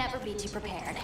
never be too prepared.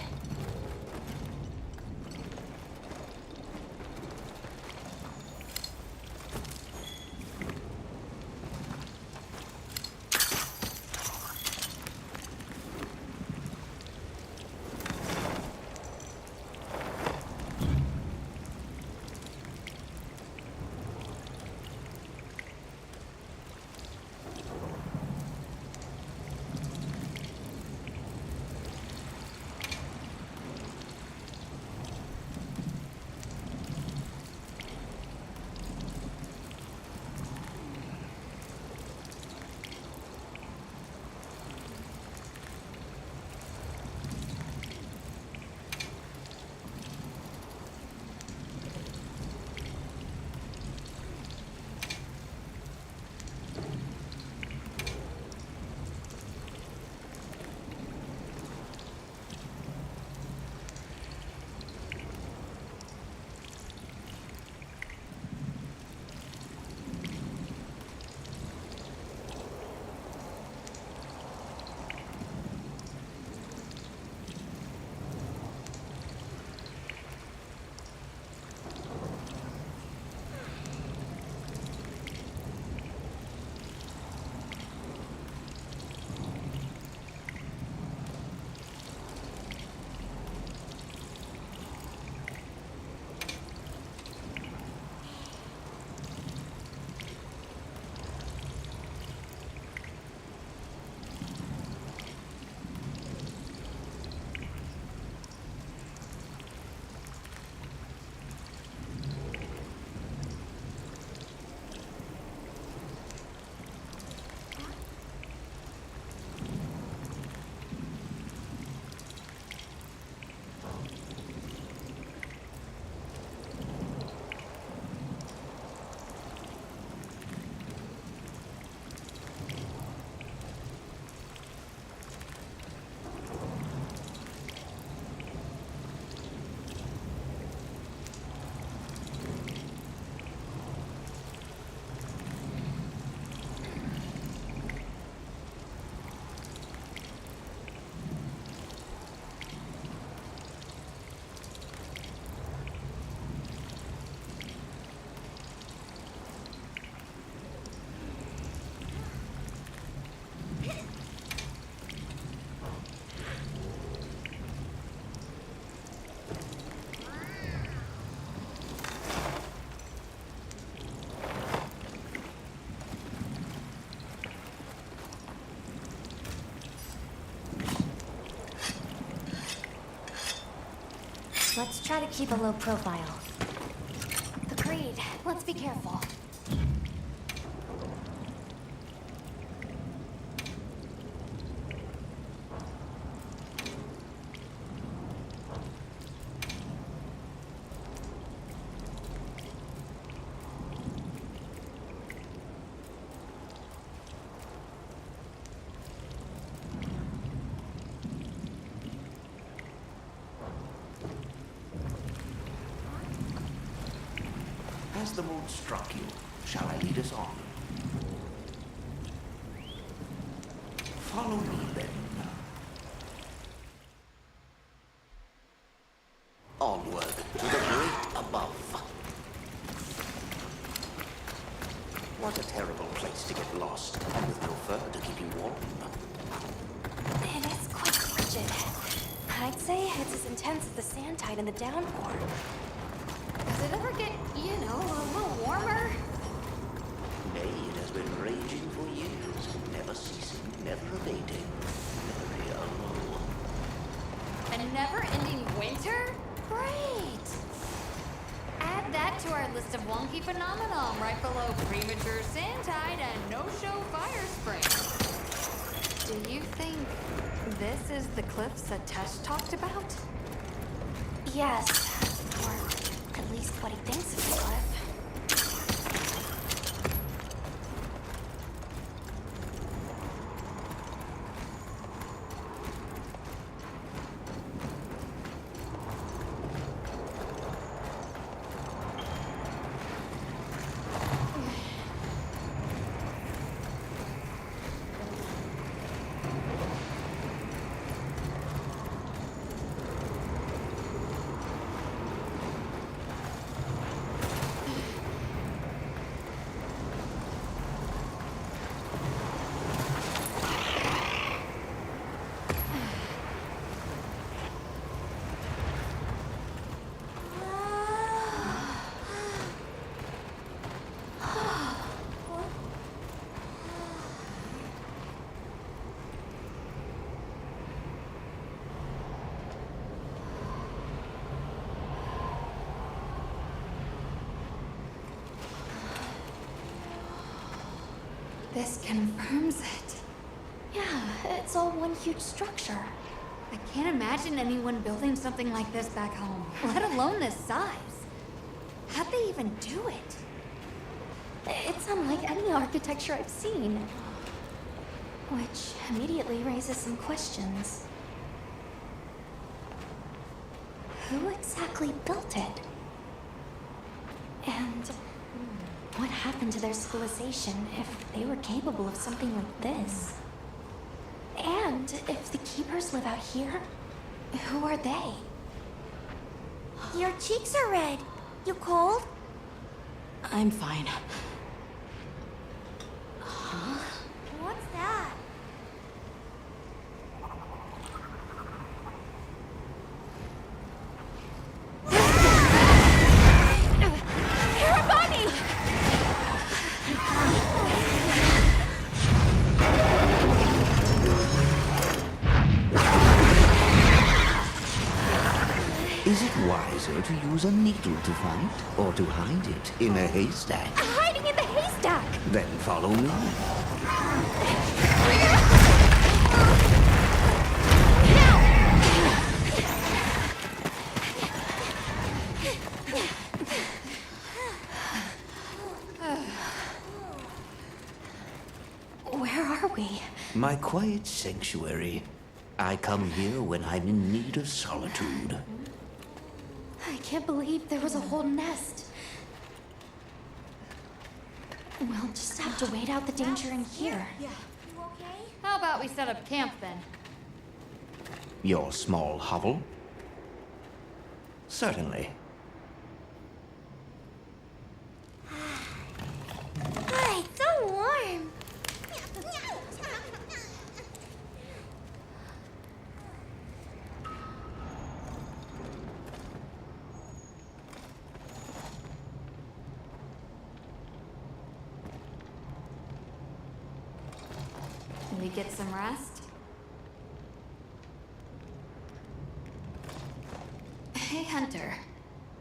Let's try to keep a low profile. Agreed. Let's be careful. Has the mood struck you? Shall I lead us on? Follow me, then. Onward to the great above. What a terrible place to get lost, with no fur to keep you warm. It is quite frigid. I'd say it's as intense as the sand tide in the downpour. Does it ever get, a little warmer? Nay, it has been raging for years, never ceasing, never abating. Very low. A never-ending winter? Great! Add that to our list of wonky phenomenon right below premature sand tide and no-show fire spring. Do you think this is the cliffs that Tesh talked about? Yes. Or at least what he thinks of the cliff. This confirms it. Yeah, it's all one huge structure. I can't imagine anyone building something like this back home, let alone this size. How'd they even do it? It's unlike any architecture I've seen. Which immediately raises some questions. Who exactly built it? And what happened to their civilization if they were capable of something like this? And if the Keepers live out here, who are they? Your cheeks are red. You cold? I'm fine. What's that? Harabani! Is it wiser to use a needle to fight, or to hide it in a haystack? Hiding in the haystack! Then follow me. Where are we? My quiet sanctuary. I come here when I'm in need of solitude. I can't believe there was a whole nest. We'll just have to wait out the danger in here. Yeah. How about we set up camp then? Your small hovel? Certainly. Hi, it's so warm. We get some rest? Hey, Hunter.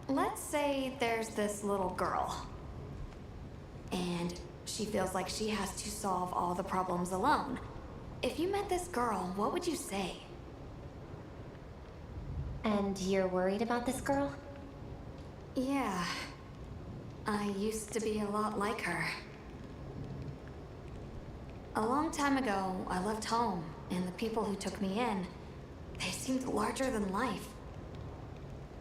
Let's say there's this little girl. And she feels like she has to solve all the problems alone. If you met this girl, what would you say? And you're worried about this girl? Yeah. I used to be a lot like her. A long time ago, I left home, and the people who took me in, they seemed larger than life.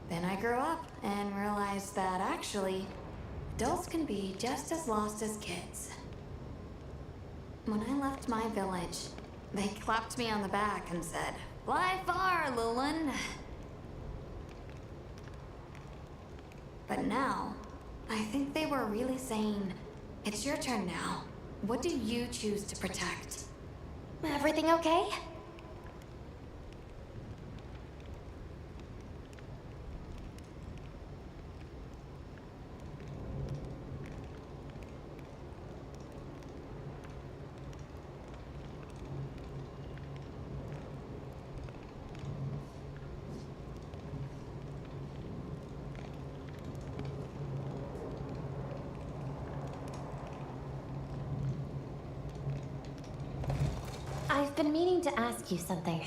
Then I grew up and realized that actually, adults can be just as lost as kids. When I left my village, they clapped me on the back and said, "Fly far, Lulin." But now, I think they were really saying, "It's your turn now. What do you choose to protect?" Everything okay? I've been meaning to ask you something.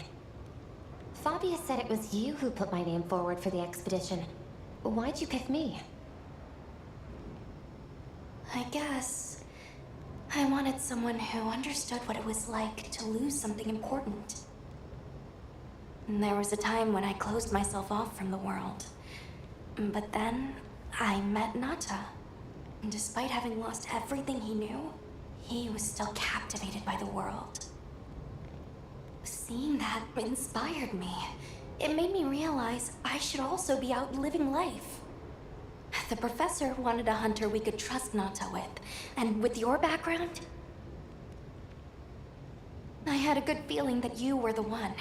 Fabia said it was you who put my name forward for the expedition. Why'd you pick me? I guess I wanted someone who understood what it was like to lose something important. And there was a time when I closed myself off from the world. But then I met Nata. And despite having lost everything he knew, he was still captivated by the world. Seeing that inspired me. It made me realize I should also be out living life. The professor wanted a hunter we could trust Nata with, and with your background, I had a good feeling that you were the one.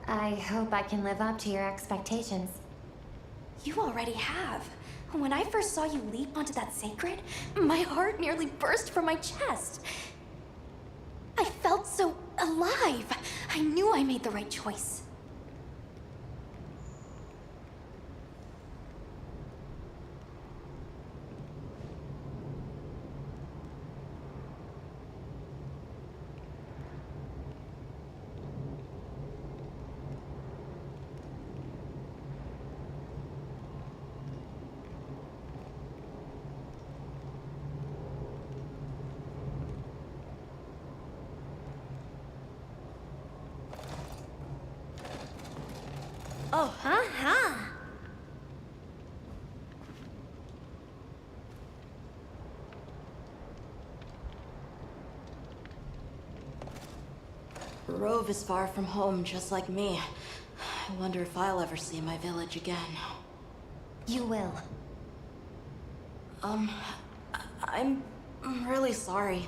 I hope I can live up to your expectations. You already have. When I first saw you leap onto that sacred, my heart nearly burst from my chest. I felt so alive. I knew I made the right choice. go. Rove is far from home, just like me. I wonder if I'll ever see my village again. You will. I'm really sorry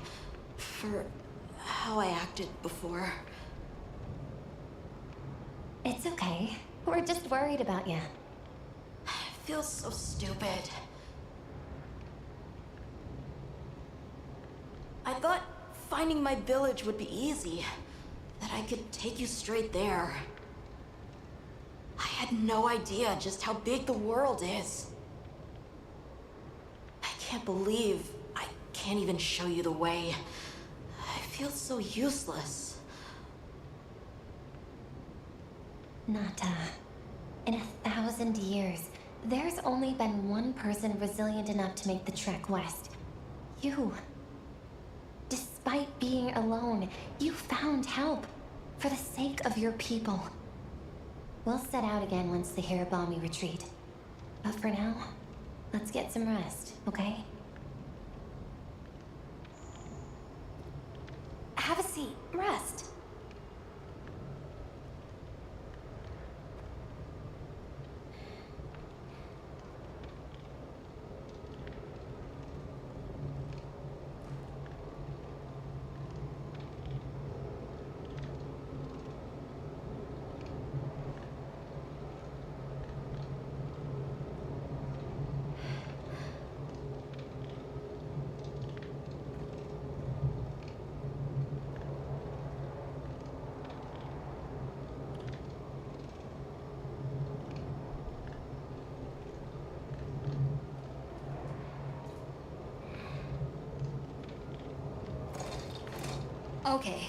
for how I acted before. It's okay. We're just worried about you. I feel so stupid. I thought finding my village would be easy. That I could take you straight there. I had no idea just how big the world is. I can't believe I can't even show you the way. I feel so useless. Nata, in 1,000 years, there's only been one person resilient enough to make the trek west. You. Despite being alone, you found help for the sake of your people. We'll set out again once the Hirabami retreat. But for now, let's get some rest, okay? Have a seat. Rest. Okay,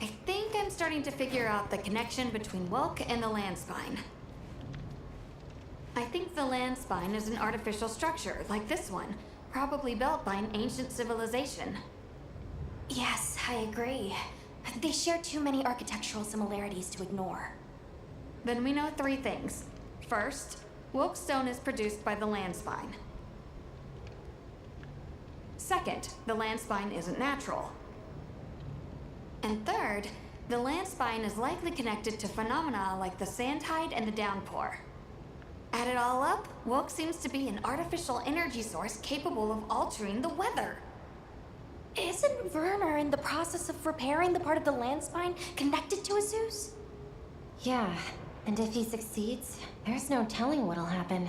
I think I'm starting to figure out the connection between Welk and the land spine. I think the land spine is an artificial structure, like this one, probably built by an ancient civilization. Yes, I agree. They share too many architectural similarities to ignore. Then we know 3 things. First, Welk stone is produced by the land spine. Second, the land spine isn't natural. And third, the land spine is likely connected to phenomena like the sand tide and the downpour. Add it all up, Welk seems to be an artificial energy source capable of altering the weather. Isn't Werner in the process of repairing the part of the land spine connected to Azus? Yeah, and if he succeeds, there's no telling what'll happen.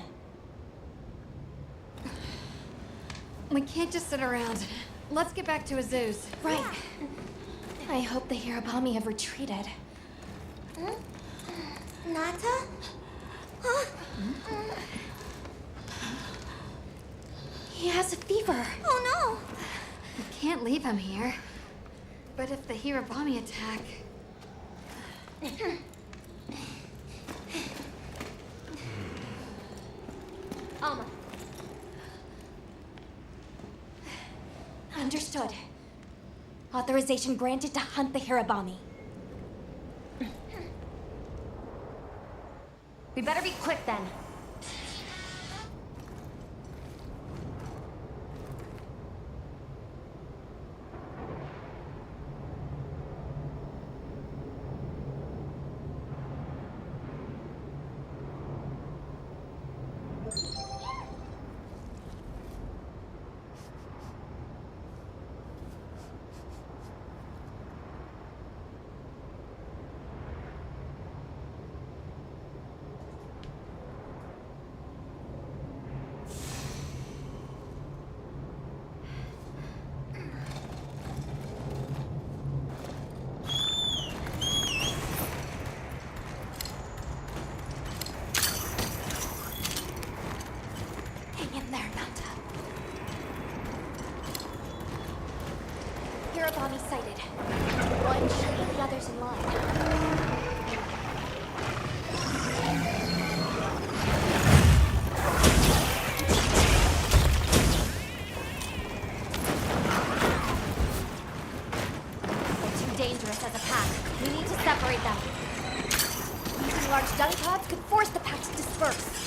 We can't just sit around. Let's get back to Azus. Right. I hope the Hirabami have retreated. Nata? He has a fever. Oh We can't leave him here. But if the Hirabami attack... Alma. Understood. Authorization granted to hunt the Hirabami. We better be quick then. Hirabami sighted. One should keep the others in line. They're too dangerous as a pack. We need to separate them. Using large dung pods could force the disperse.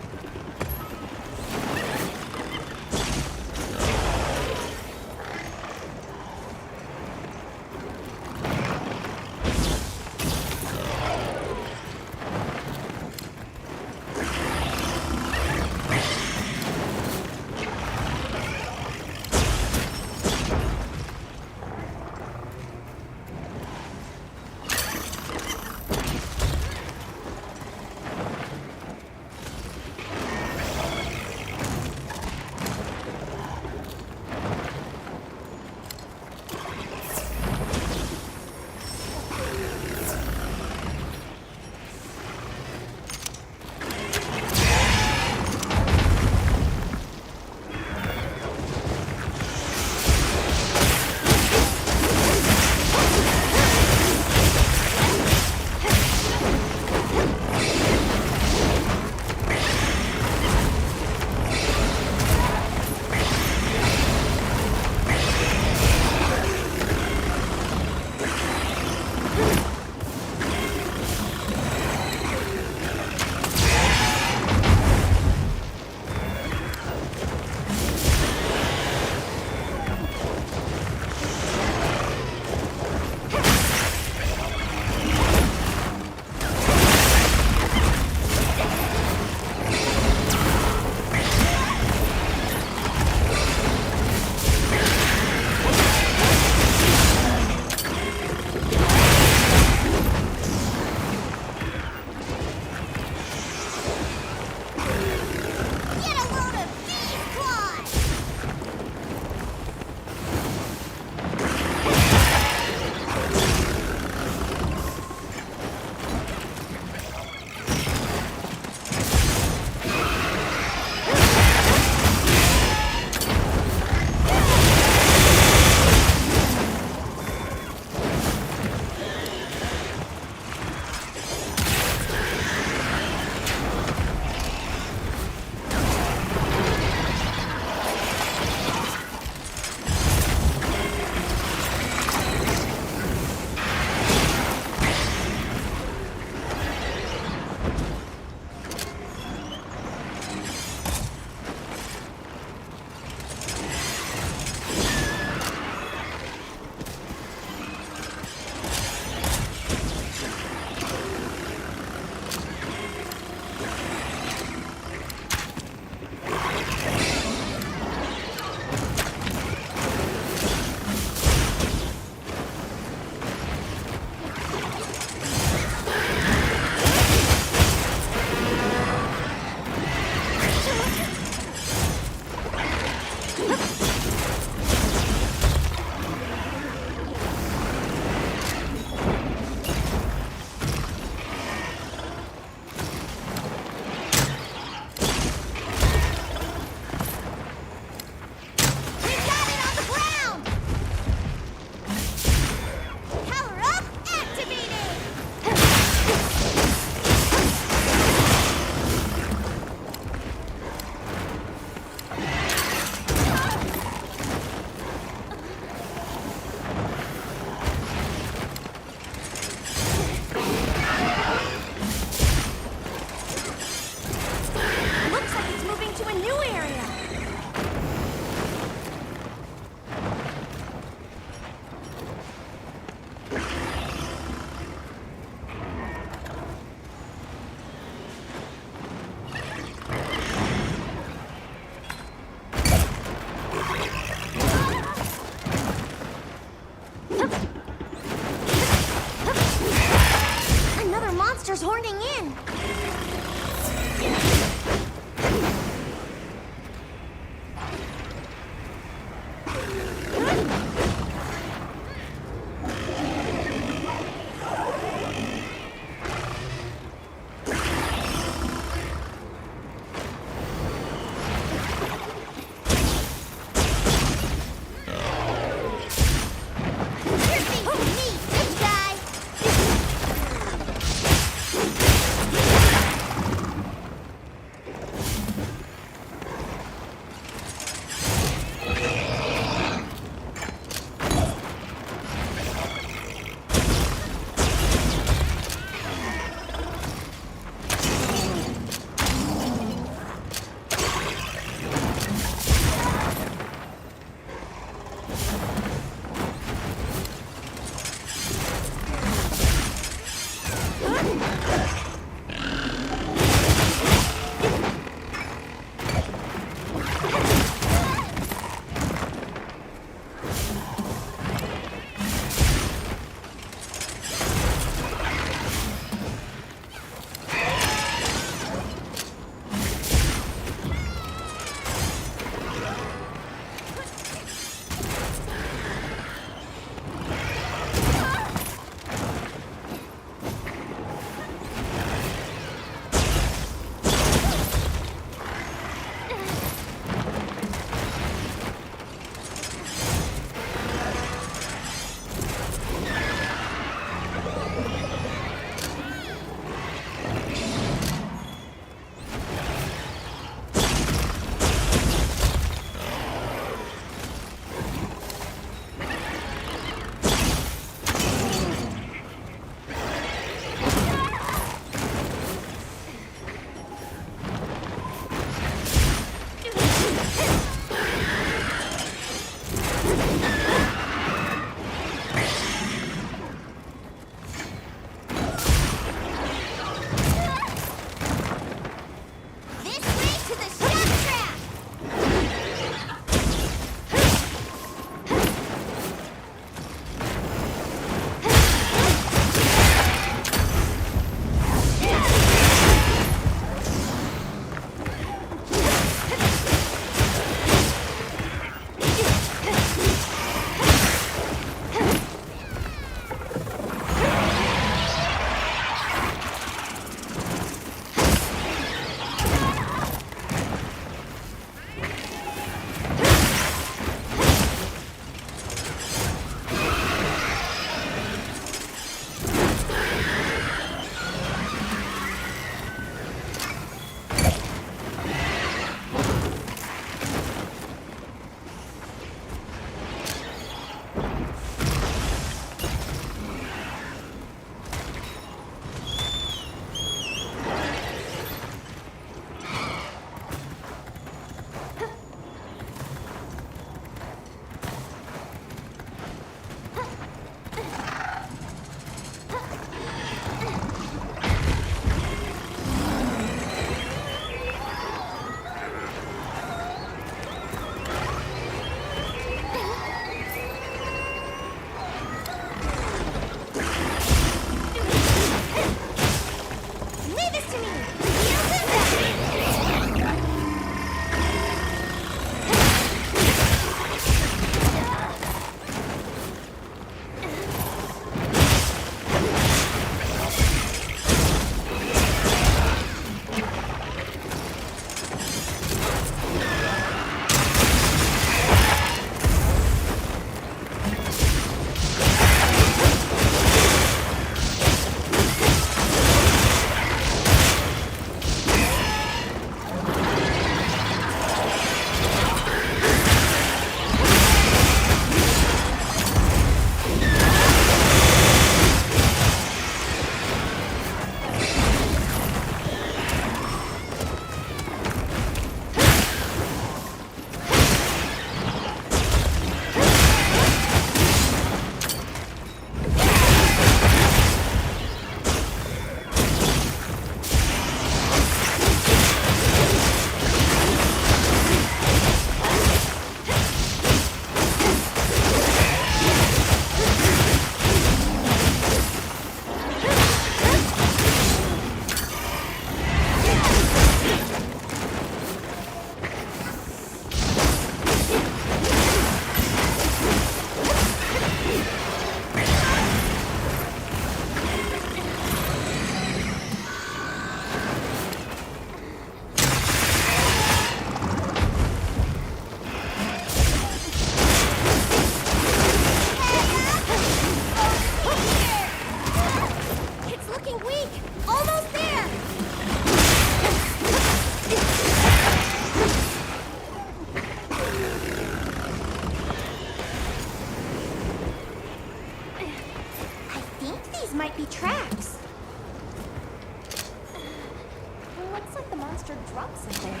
rocks up there.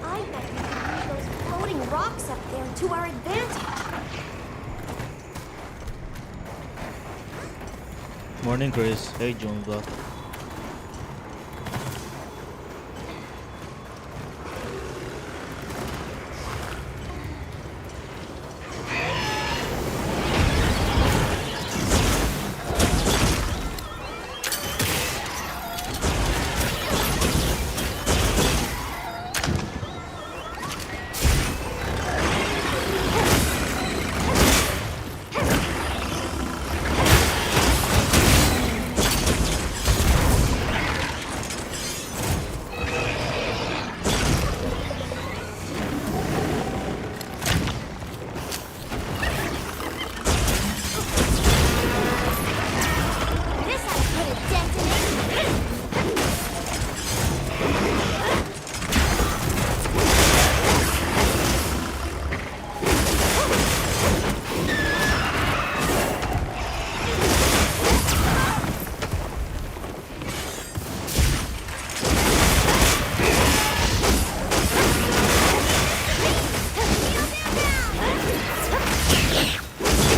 I bet we can use those floating rocks up there to our advantage. Morning, Chris. Hey, Junba. This ought to put a dent in it.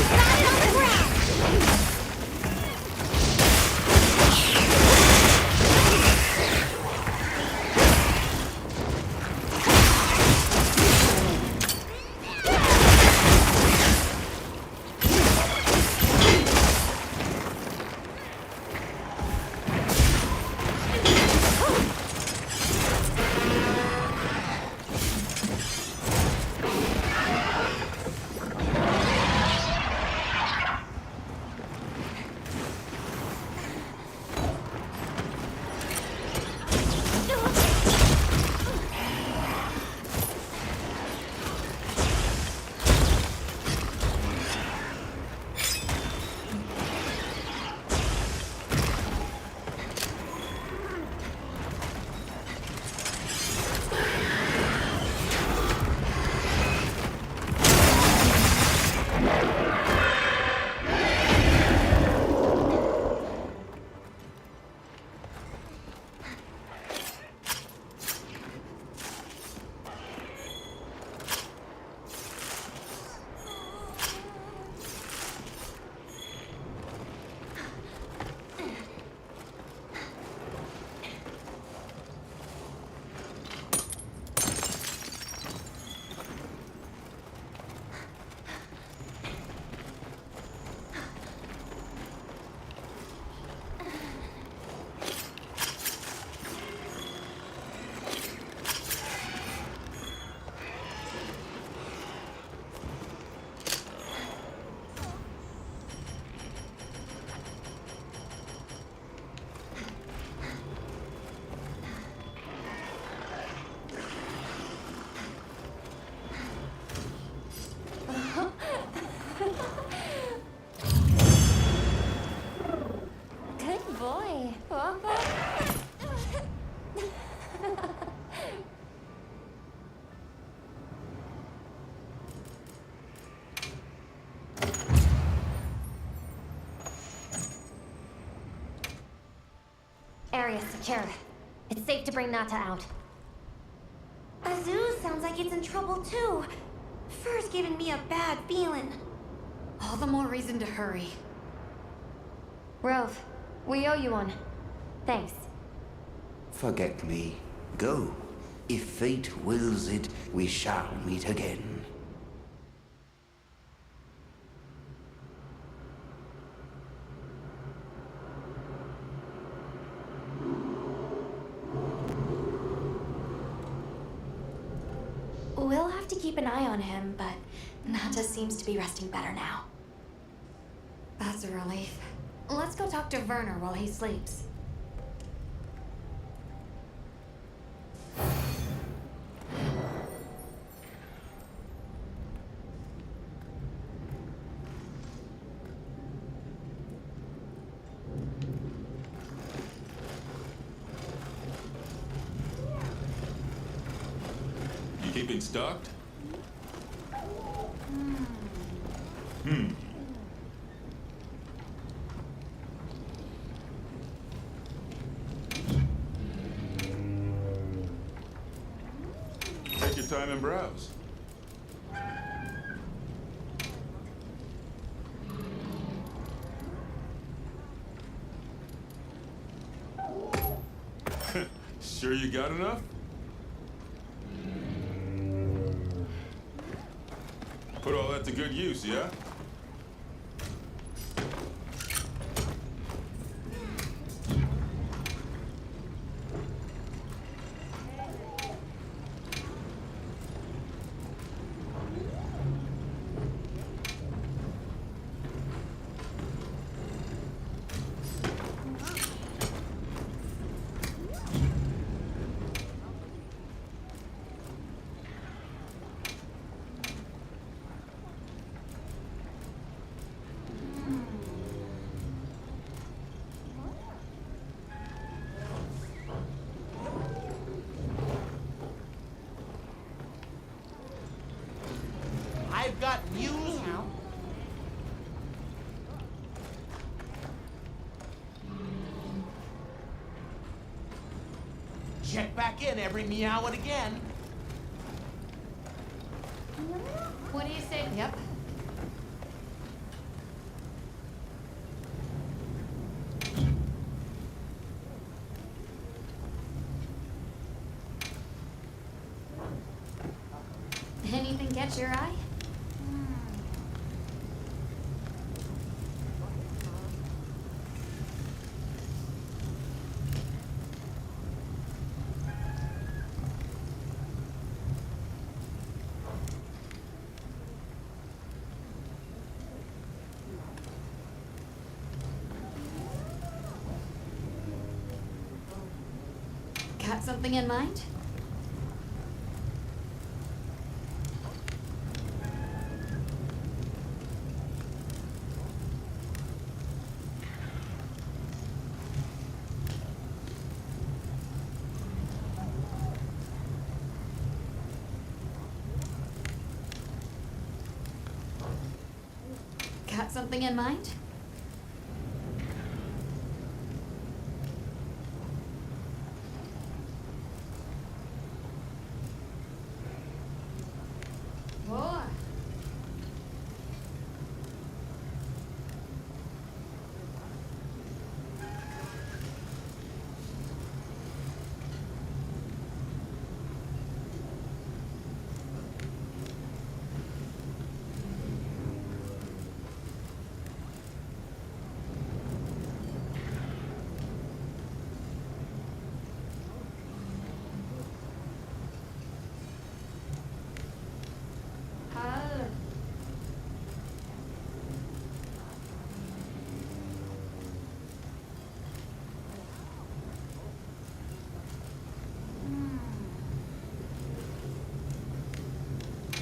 Got it on the ground. Good boy. Area secure. It's safe to bring Nata out. Azuz sounds like it's in trouble too. Fur's giving me a bad feeling. All the more reason to hurry. Rove, we owe you one. Thanks. Forget me. Go. If fate wills it, we shall meet again. We'll have to keep an eye on him, but Nata seems to be resting better now. That's a relief. Let's go talk to Werner while he sleeps. Keeping stocked? Take your time and browse. Sure you got enough? Put all that to good use, yeah? I've got news now. Check back in every meow and again. What do you say? Yep. Anything catch your eye? Got something in mind? Got something in mind? Boy. Hello.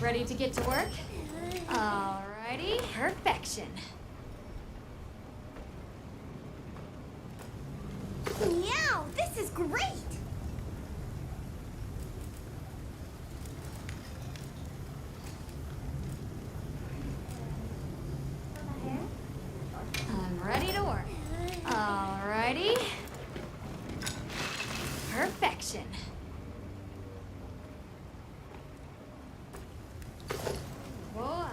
Ready to get to work? Alrighty, perfection. Meow, this is great! I'm ready to work. Alrighty. Perfection. Boy.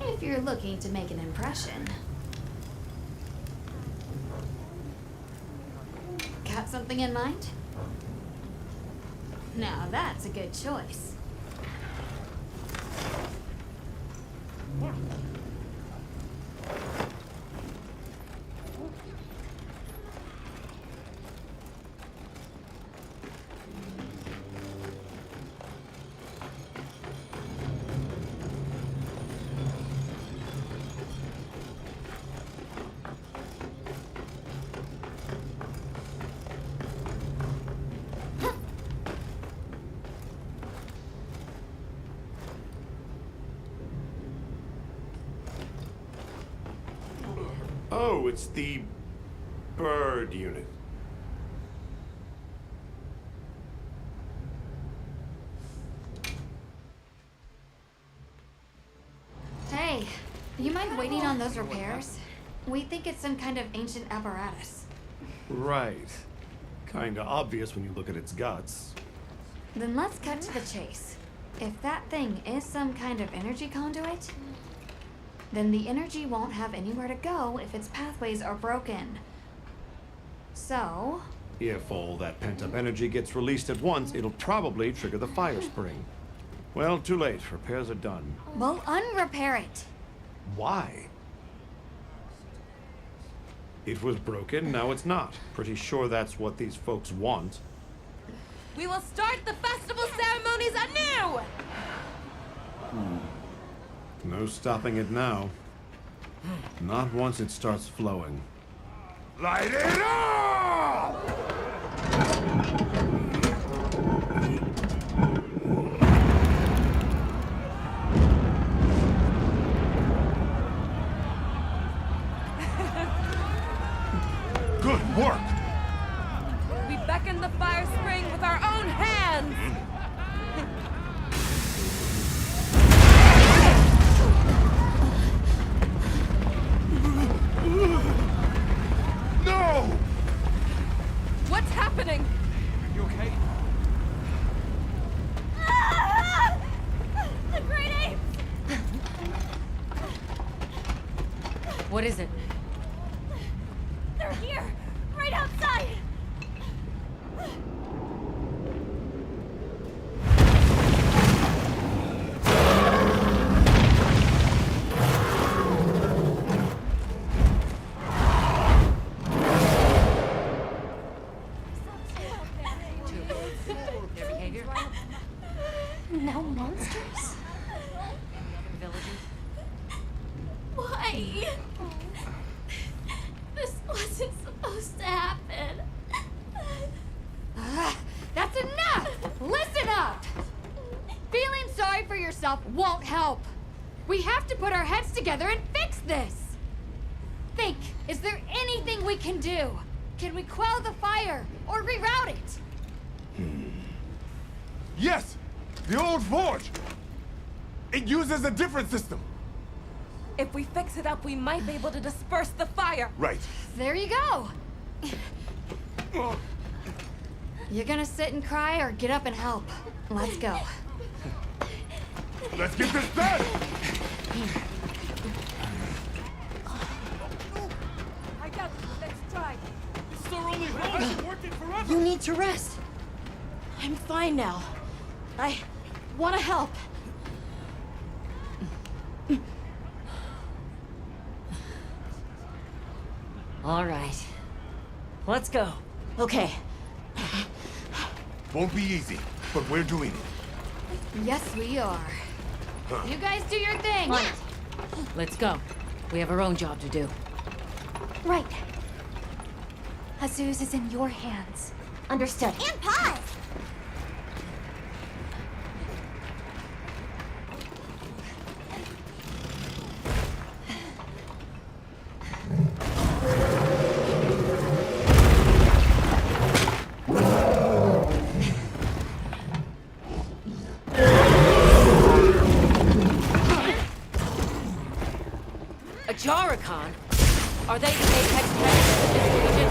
If you're looking to make an impression. Got something in mind? Now that's a good choice. Oh, it's the Bird unit. Hey, you mind waiting on those repairs? We think it's some kind of ancient apparatus. Right. Kinda obvious when you look at its guts. Then let's cut to the chase. If that thing is some kind of energy conduit, then the energy won't have anywhere to go if its pathways are broken. So, If all that pent-up energy gets released at once, it'll probably trigger the fire spring. Well, too late. Repairs are done. we'll unrepair it. Why? It was broken, now it's not. Pretty sure that's what these folks want. We will start the festival ceremonies anew! No stopping it now. Not once it starts flowing. Light it up! Good work! We beckon the fire spring with our own hands! No! What's happening? You okay? The great ape! What is it? They're here! Right outside! Their behavior? No monsters? Villagers? Why? This wasn't supposed to happen. That's enough! Listen up! Feeling sorry for yourself won't help. We have to put our heads together and fix this. Think, is there anything we can do? Can we quell the fire or reroute it? Yes! The old forge! It uses a different system. If we fix it up, we might be able to disperse the fire. Right. There you go. You're gonna sit and cry or get up and help. Let's go. Let's get this done! I got it. Let's try. You need to rest. I'm fine now. I want to help. All right. Let's go. Okay. Won't be easy, but we're doing it. Yes, we are. You guys do your thing. Let's go. We have our own job to do. Right. Azuz is in your hands. Understood. And pause! A Jarikon? Are they the apex predators of this region?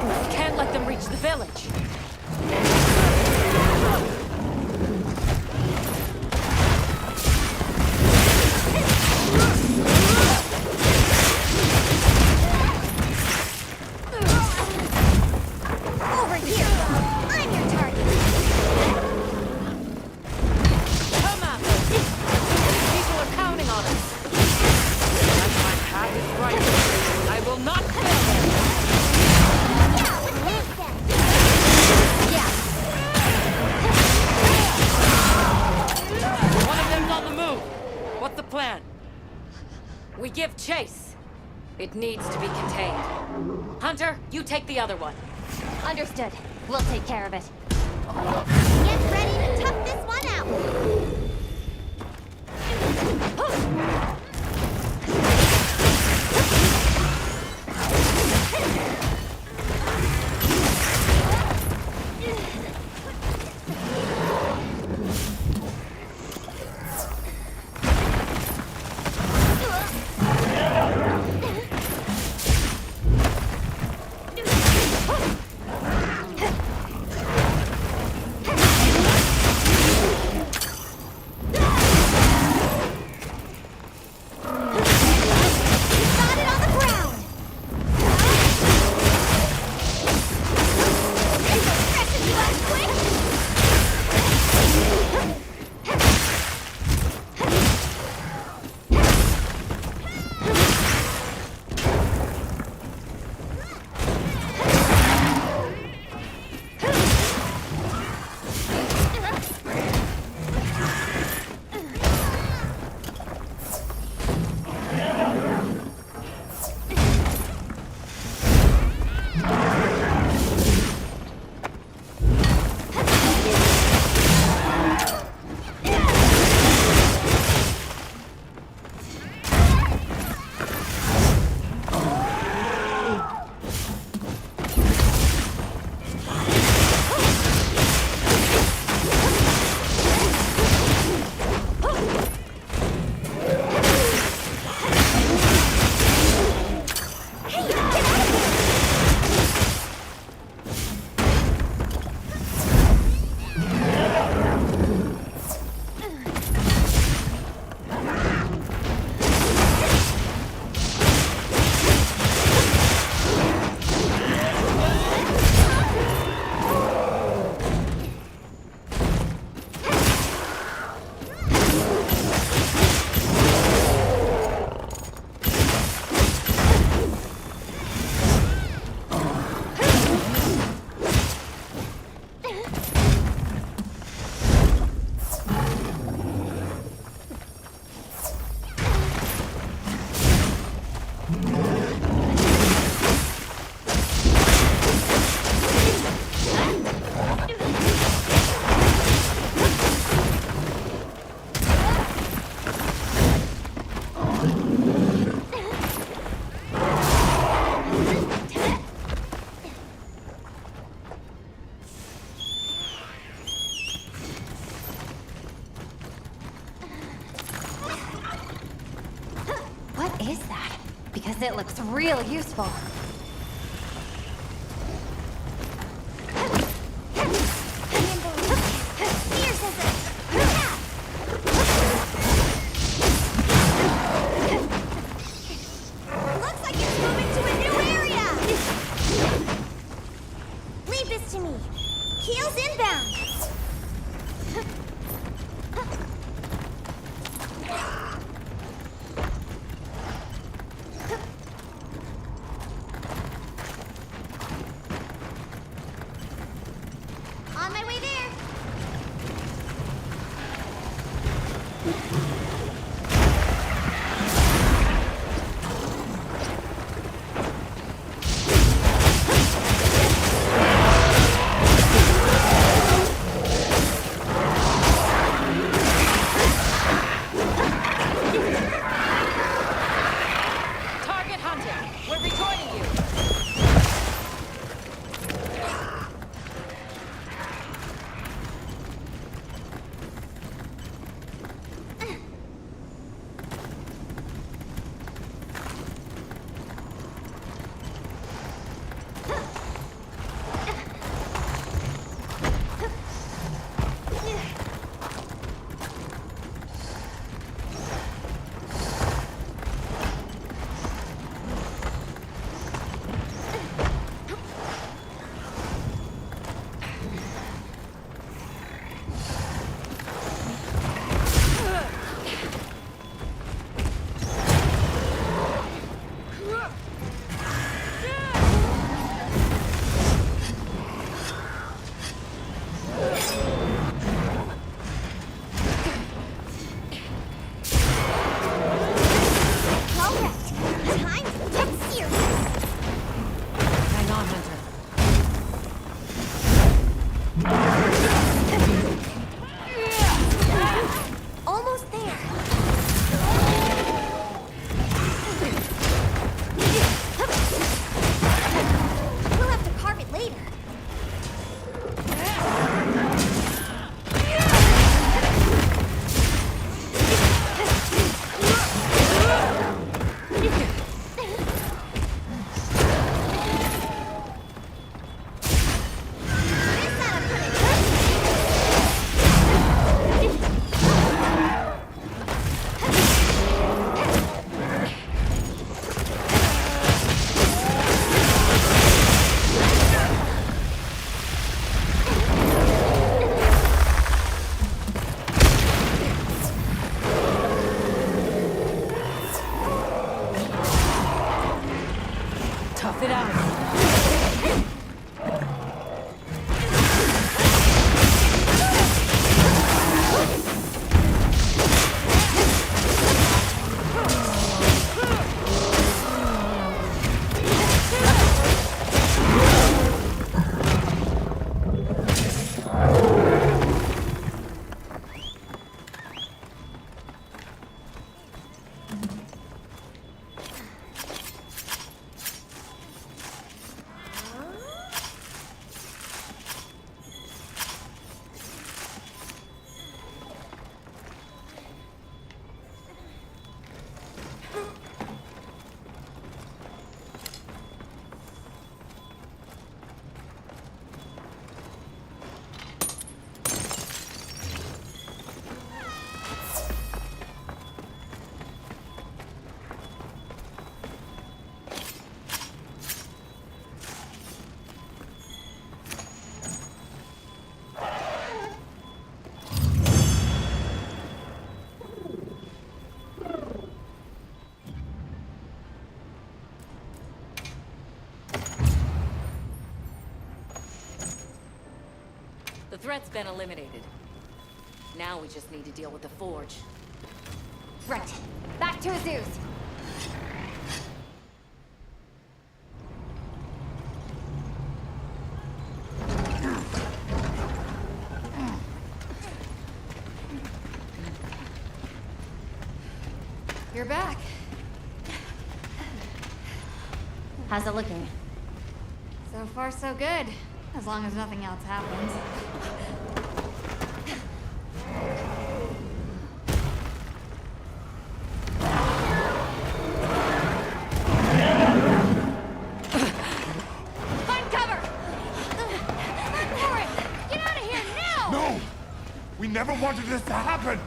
We can't let them reach the village. Over here! I'm your target! Come on! People are counting on us. As my path is right, I will not fail them. Yeah, with this then! Yeah! One of them's on the move. What's the plan? We give chase. It needs to be contained. Hunter, you take the other one. Understood. We'll take care of it. Get ready to tough this one out! Guess it looks real useful. Spear scissors! Looks like it's moving to a new area! Leave this to me. Heels inbound. On my way there. Target hunted! We're rejoining you! Alright, time to get serious. Hang on, Hunter. Almost there. We'll have to carve it later. This ought to put it Tough it out. The threat's been eliminated. Now we just need to deal with the Forge. right. Back to Azuz. You're back. How's it looking? So far, so good. As long as nothing else happens. We never wanted this to happen!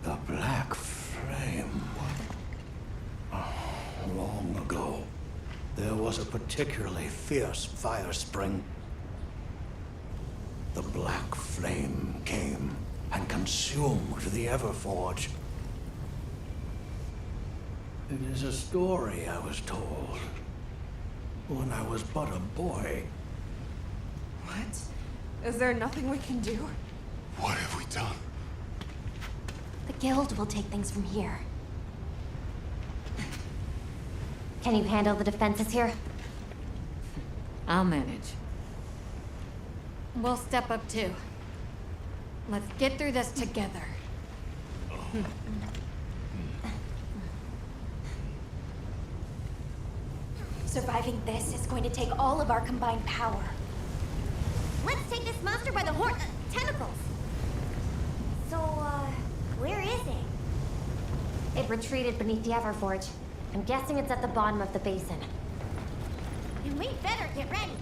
The Black Flame. Long ago, there was a particularly fierce fire spring. The Black Flame came and consumed the Everforge. It is a story I was told when I was but a boy. What? Is there nothing we can do? What have we done? The guild will take things from here. Can you handle the defenses here? I'll manage. We'll step up too. Let's get through this together. Surviving this is going to take all of our combined power. Let's take this monster by the tentacles. So, where is it? It retreated beneath the Everforge. I'm guessing it's at the bottom of the basin. And we better get ready.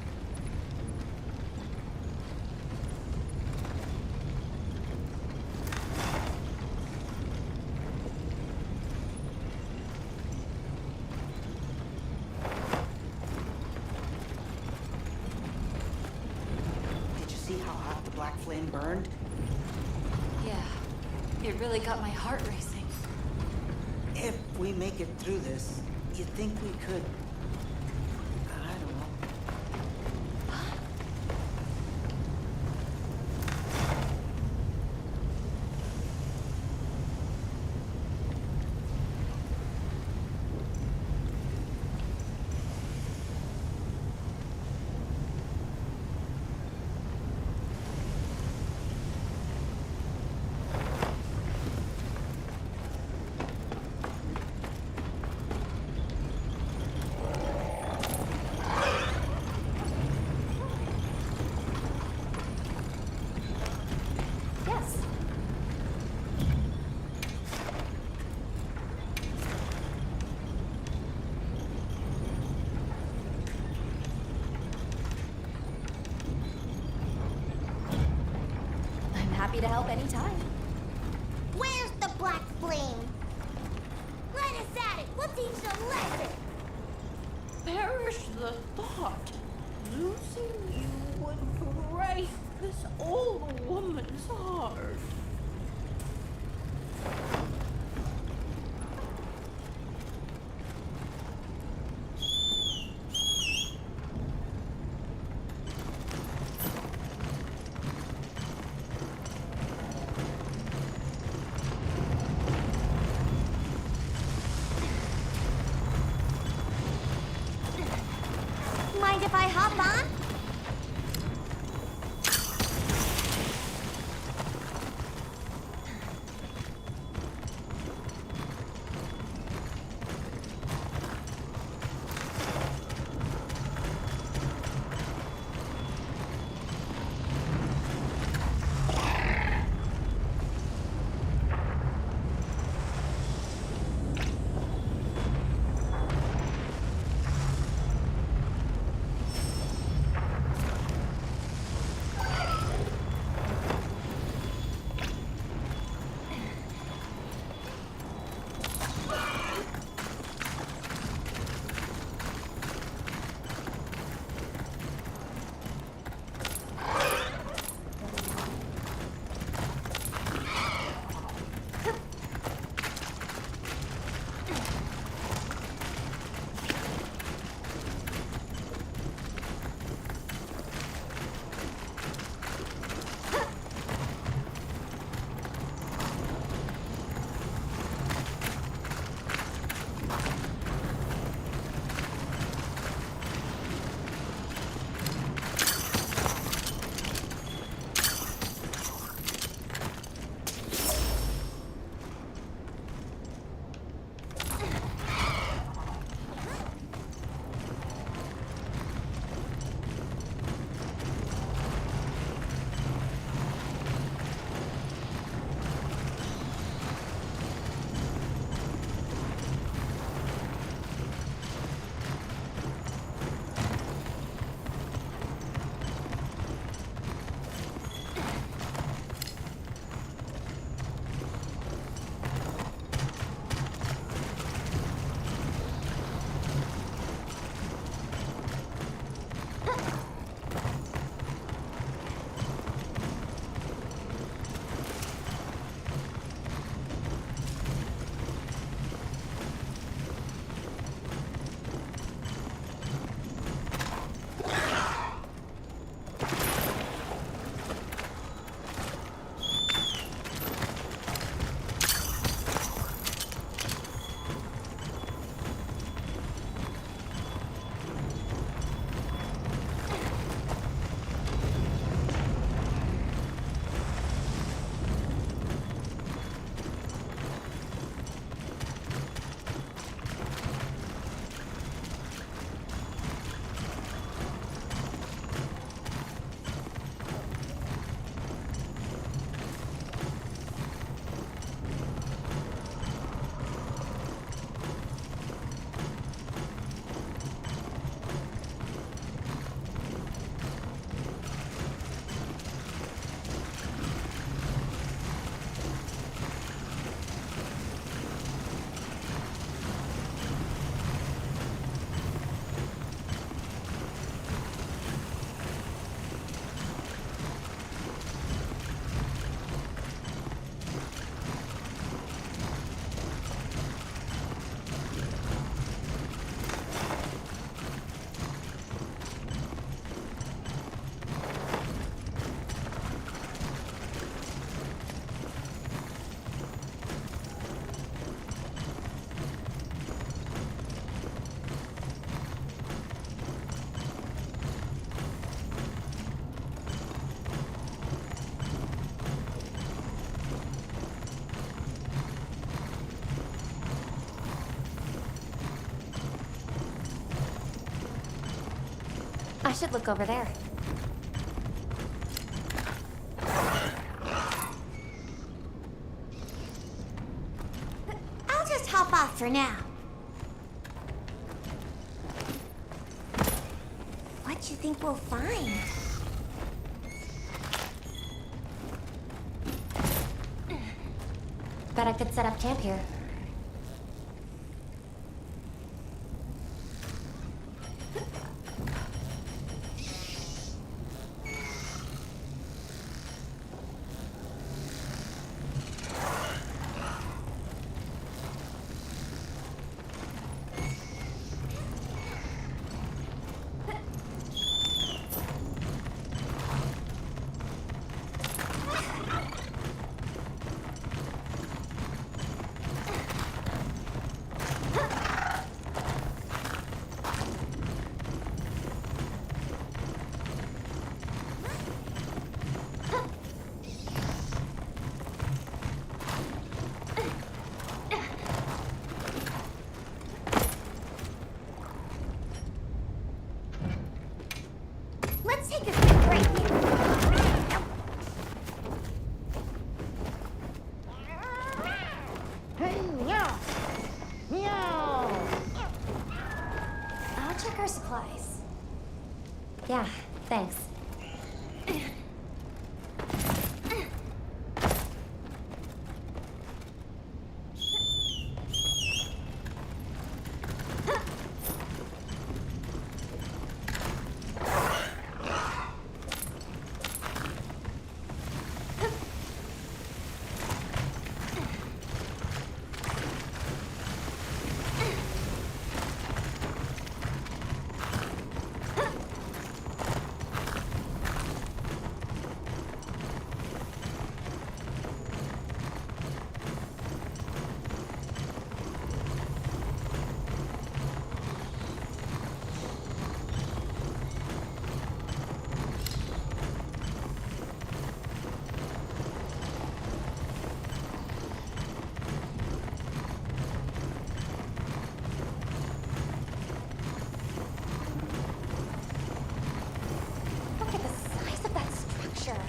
Did you see how hot the black flame burned? Yeah, it really got my heart racing. If we make it through this, you think we could... I don't know. Yes. I'm happy to help anytime. Where's the black flame? Let us at it. We'll teach the lesson. Perish the thought. Losing you would break this old woman's heart. Mind if I hop on? I should look over there. I'll just hop off for now. What you think we'll find? Bet I could set up camp here. Let's take a quick break here. I'll check our supplies. Yeah, thanks. Look at the size of that structure.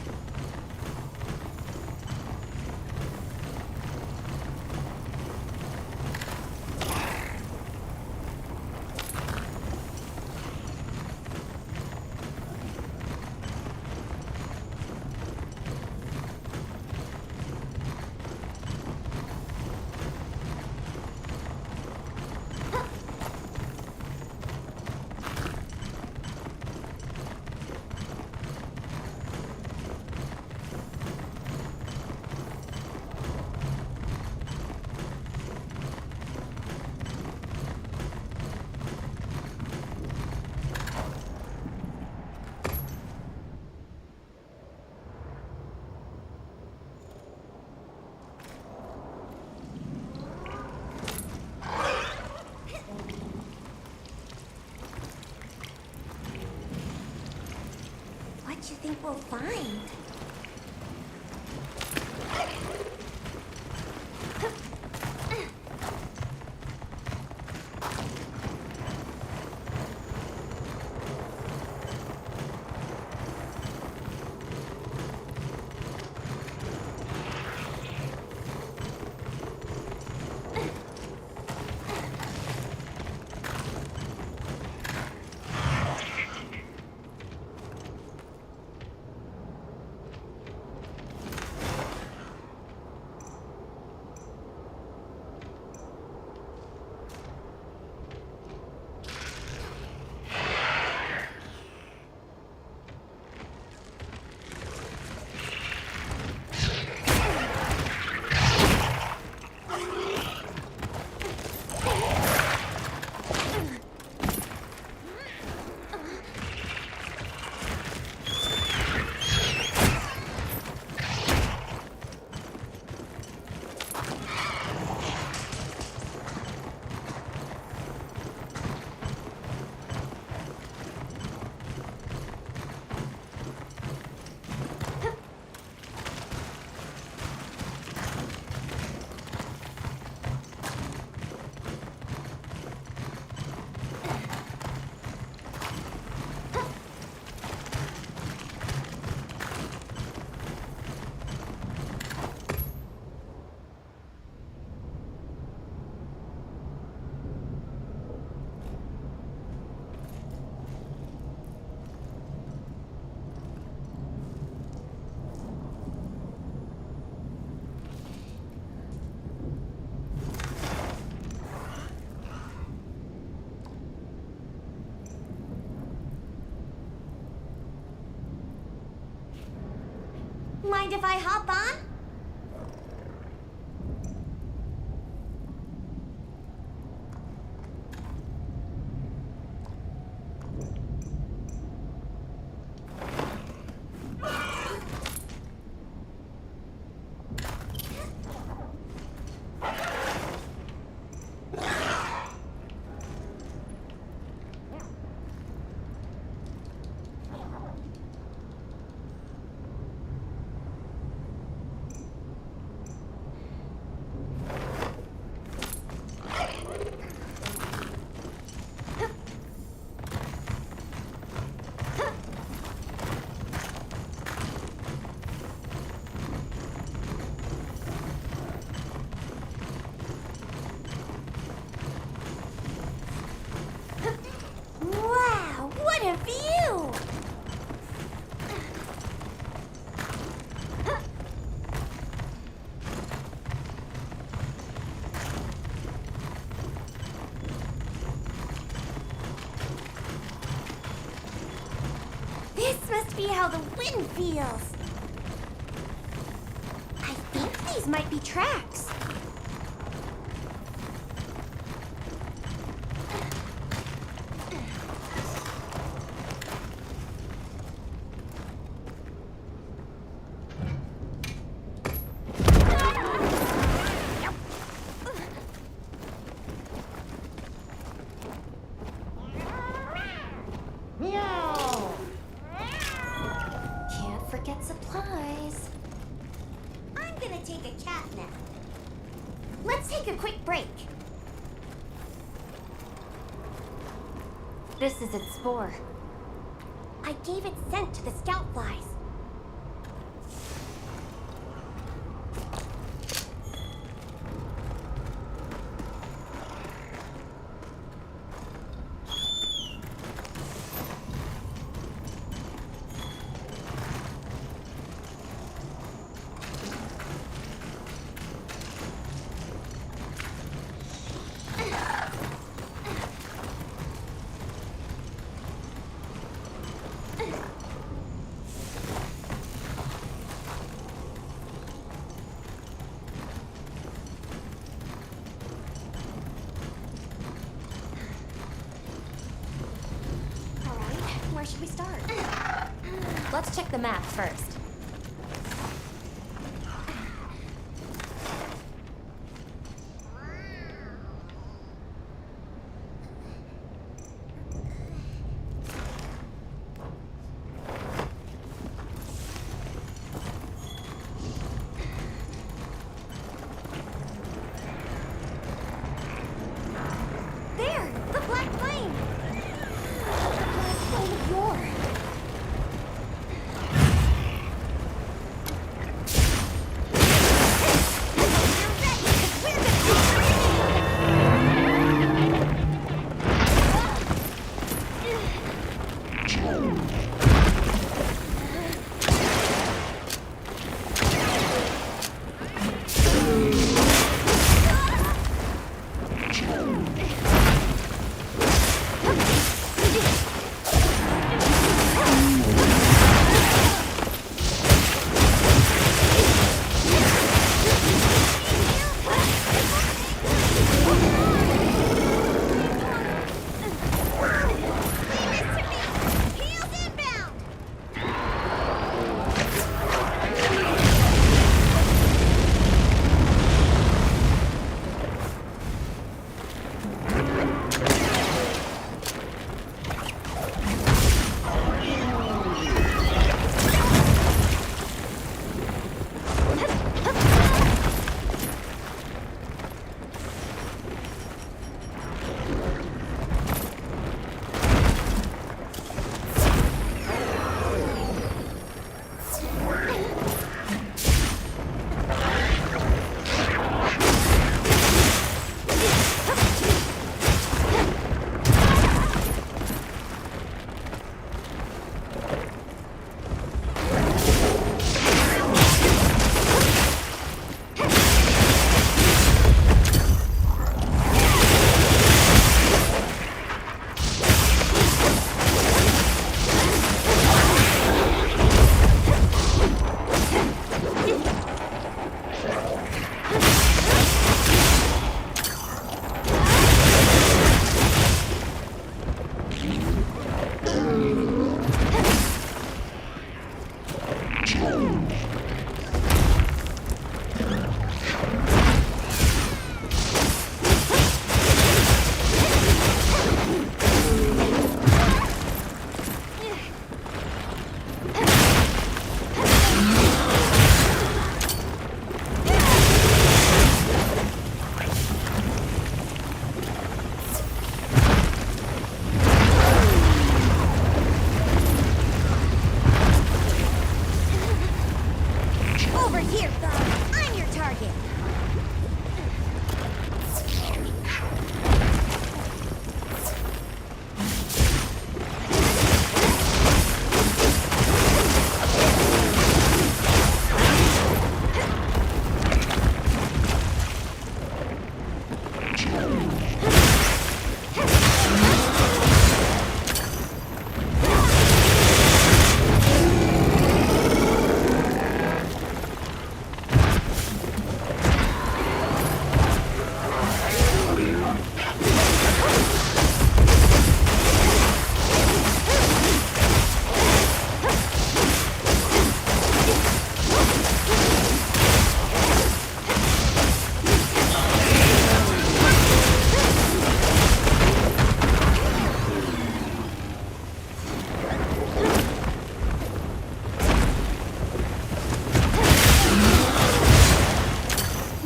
What you think we'll find? Mind if I hop on? Wow, what a view! This must be how the wind feels. I think these might be tracks. Can't forget supplies. I'm gonna take a cat nap. Let's take a quick break. This is its spore. I gave it scent to the scout flies. Where should we start? Let's check the map first. There! The black flame! The black flame of yore!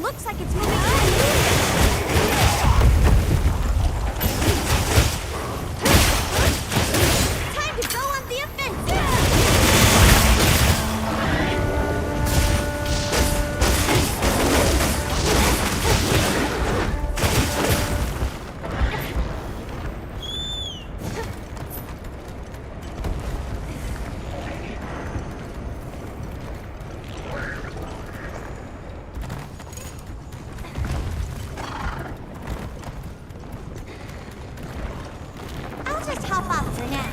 Looks like it's moving. Time to go on the offensive. I'll just hop off for now.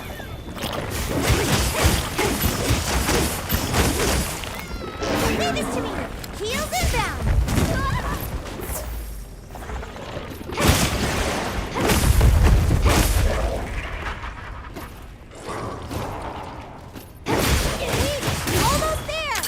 Leave this to me. Heels inbound. Almost there.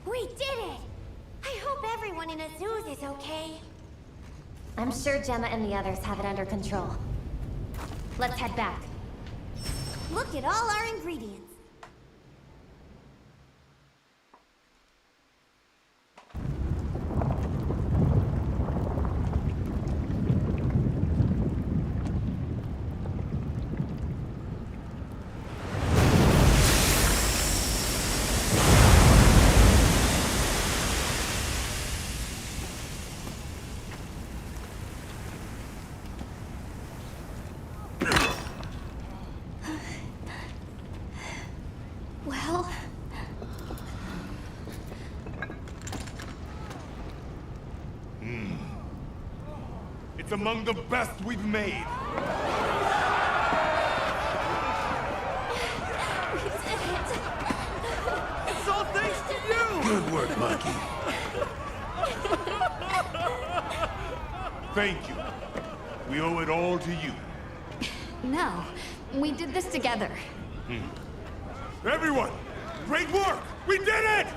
We did it! I hope everyone in Azuz is okay. I'm sure Gemma and the others have it under control. Let's head back. Look at all our ingredients. It's among the best we've made. It's all thanks to you! Good work, Monkey. Thank you. We owe it all to you. No, we did this together. Everyone, great work! We did it!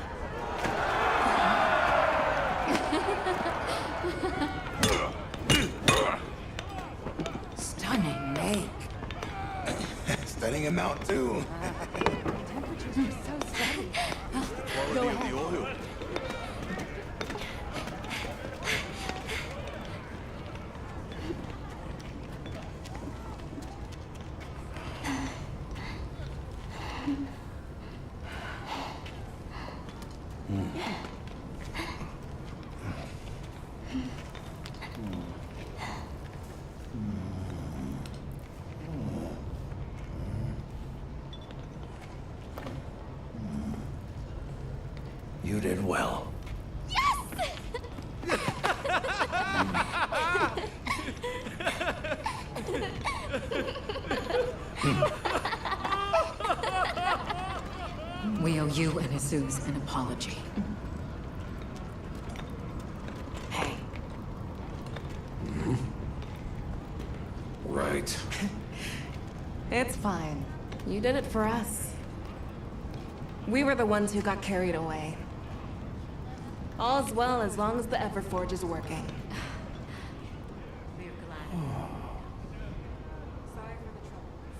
Stunning make. Stunning amount, too. Temperatures are so steady. Quality of the oil. You did well. We owe you and Jesus an apology. Hey. Right. It's fine. You did it for us. We were the ones who got carried away. All's well as long as the Everforge is working. We're glad.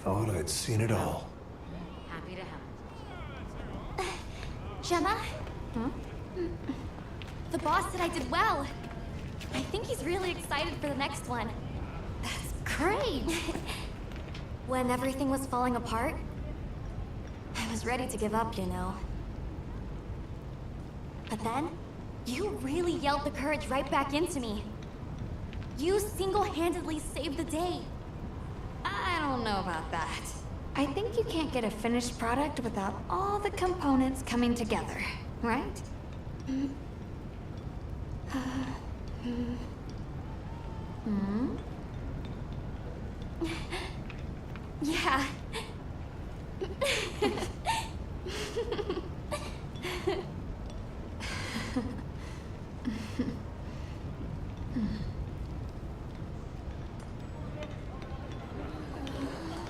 Thought I'd seen it all. Happy to help. Gemma? The boss said I did well. I think he's really excited for the next one. That's great. When everything was falling apart, I was ready to give up, you know. But then, you really yelled the courage right back into me. You single-handedly saved the day. I don't know about that. I think you can't get a finished product without all the components coming together, right? Yeah.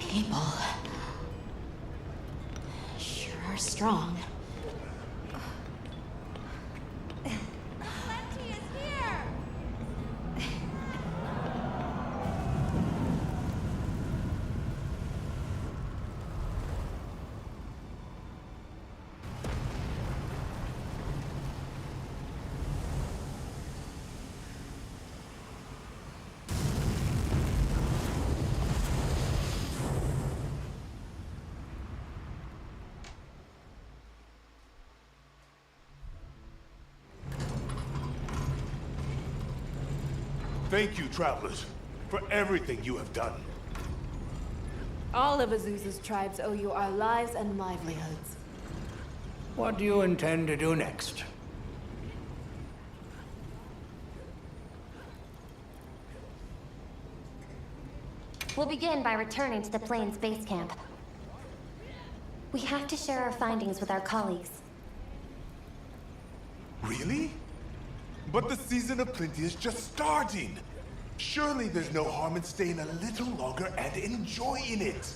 People sure are strong. Plenty is here! Thank you, travelers, for everything you have done. All of Azusa's tribes owe you our lives and livelihoods. What do you intend to do next? We'll begin by returning to the Plains base camp. We have to share our findings with our colleagues. Really? But the season of plenty is just starting. Surely there's no harm in staying a little longer and enjoying it.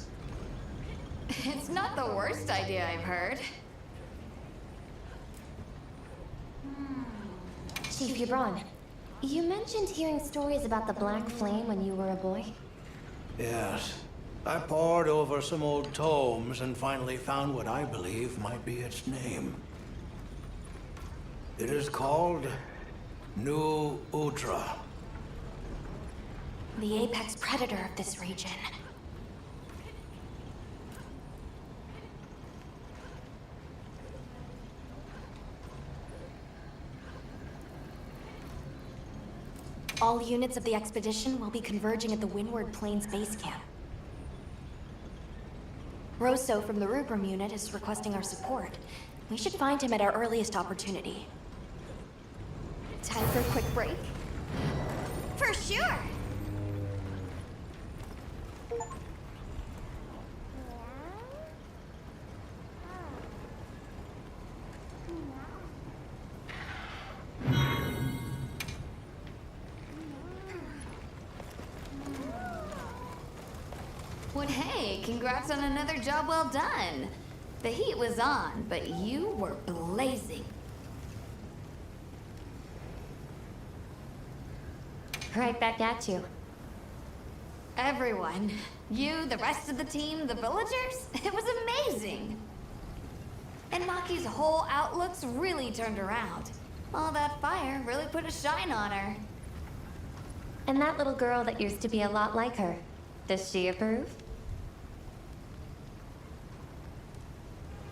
It's not the worst idea I've heard. Chief Yubron, you mentioned hearing stories about the Black Flame when you were a boy. Yes. I pored over some old tomes and finally found what I believe might be its name. It is called New Udra. The apex predator of this region. All units of the expedition will be converging at the Windward Plains base camp. Rosso from the Rubrum unit is requesting our support. We should find him at our earliest opportunity. Time for a quick break? For sure! Well, hey, congrats on another job well done. The heat was on, but you were blazing. Right back at you. Everyone. You, the rest of the team, the villagers. It was amazing. And Maki's whole outlook's really turned around. All that fire really put a shine on her. And that little girl that used to be a lot like her. Does she approve?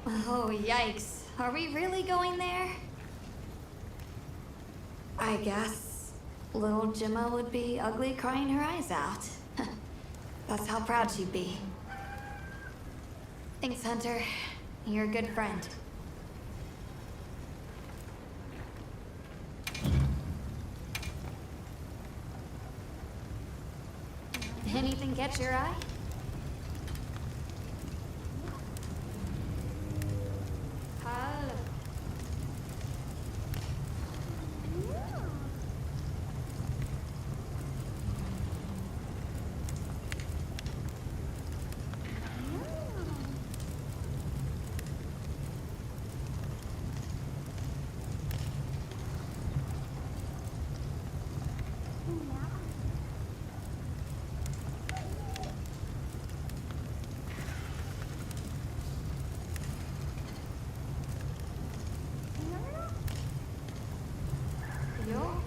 Oh, yikes. Are we really going there? I guess little Gemma would be ugly crying her eyes out. That's how proud she'd be. Thanks, Hunter. You're a good friend. Anything catch your eye? Hello. Yo.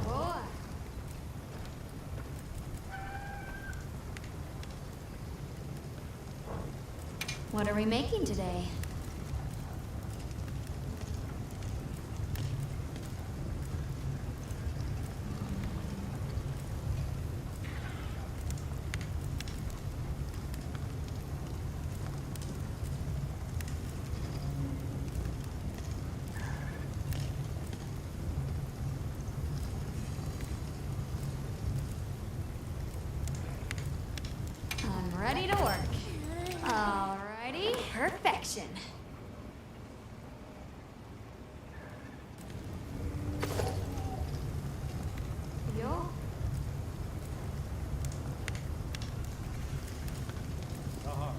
Boa. What are we making today? I'm ready to work. Alrighty, perfection. Yo. Hello.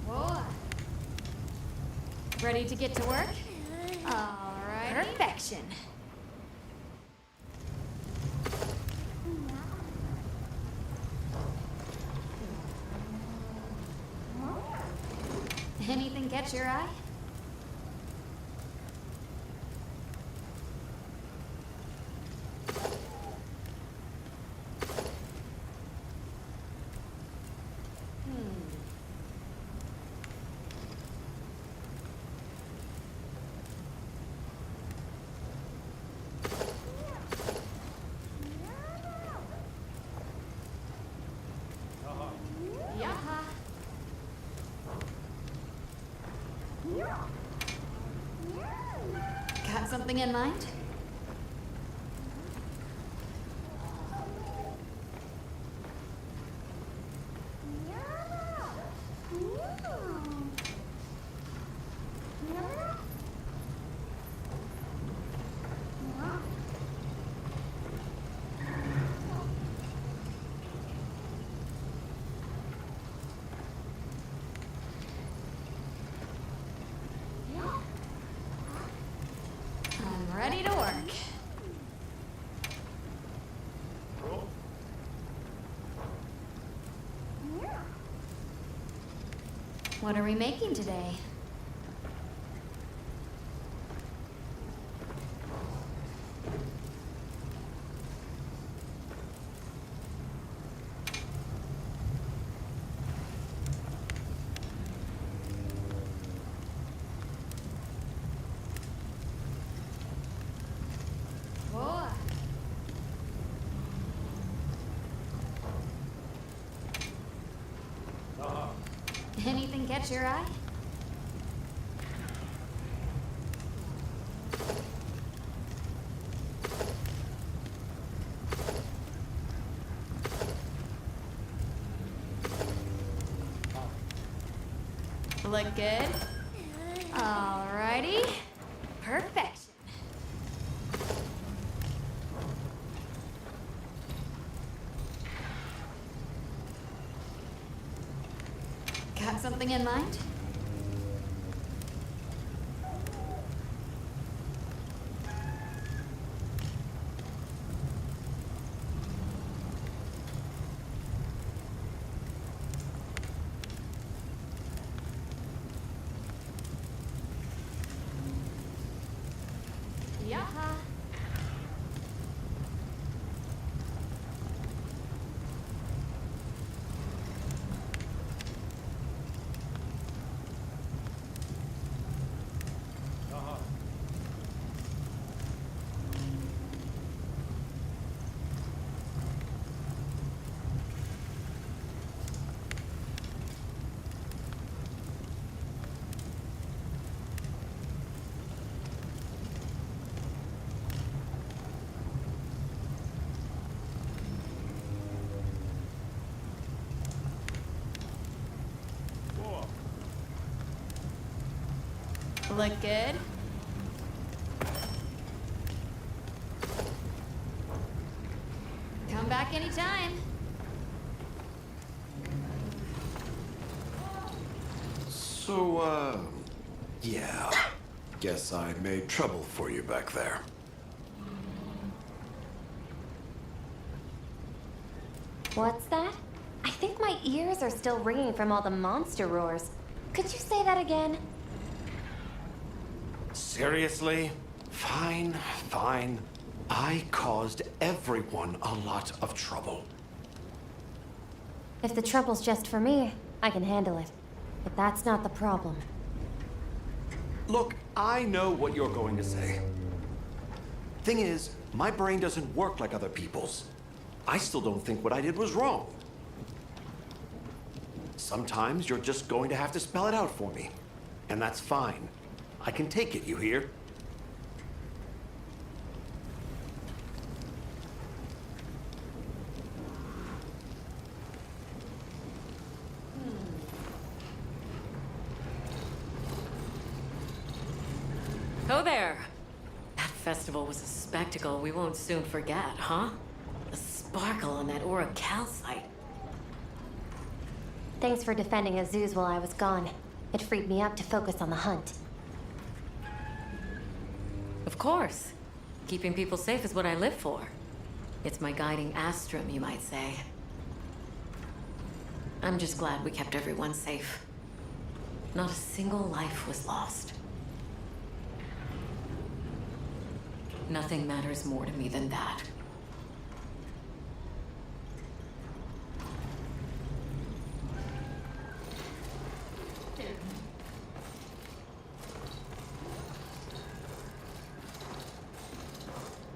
Whoa. Ready to get to work? Alright. Perfection. Anything catch your eye? Got something in mind? I'm ready to work. What are we making today? Boa. Anything catch your eye? Look good? Alrighty. Perfection. Got something in mind? Yaha. Look good? Come back anytime. So, yeah. Guess I made trouble for you back there. What's that? I think my ears are still ringing from all the monster roars. Could you say that again? Seriously? Fine, fine. I caused everyone a lot of trouble. If the trouble's just for me, I can handle it. But that's not the problem. Look, I know what you're going to say. Thing is, my brain doesn't work like other people's. I still don't think what I did was wrong. Sometimes you're just going to have to spell it out for me. And that's fine. I can take it, you hear? Oh there! That festival was a spectacle we won't soon forget, huh? The sparkle on that aura calcite. Thanks for defending Azuz while I was gone. It freed me up to focus on the hunt. Of course. Keeping people safe is what I live for. It's my guiding astrum, you might say. I'm just glad we kept everyone safe. Not a single life was lost. Nothing matters more to me than that.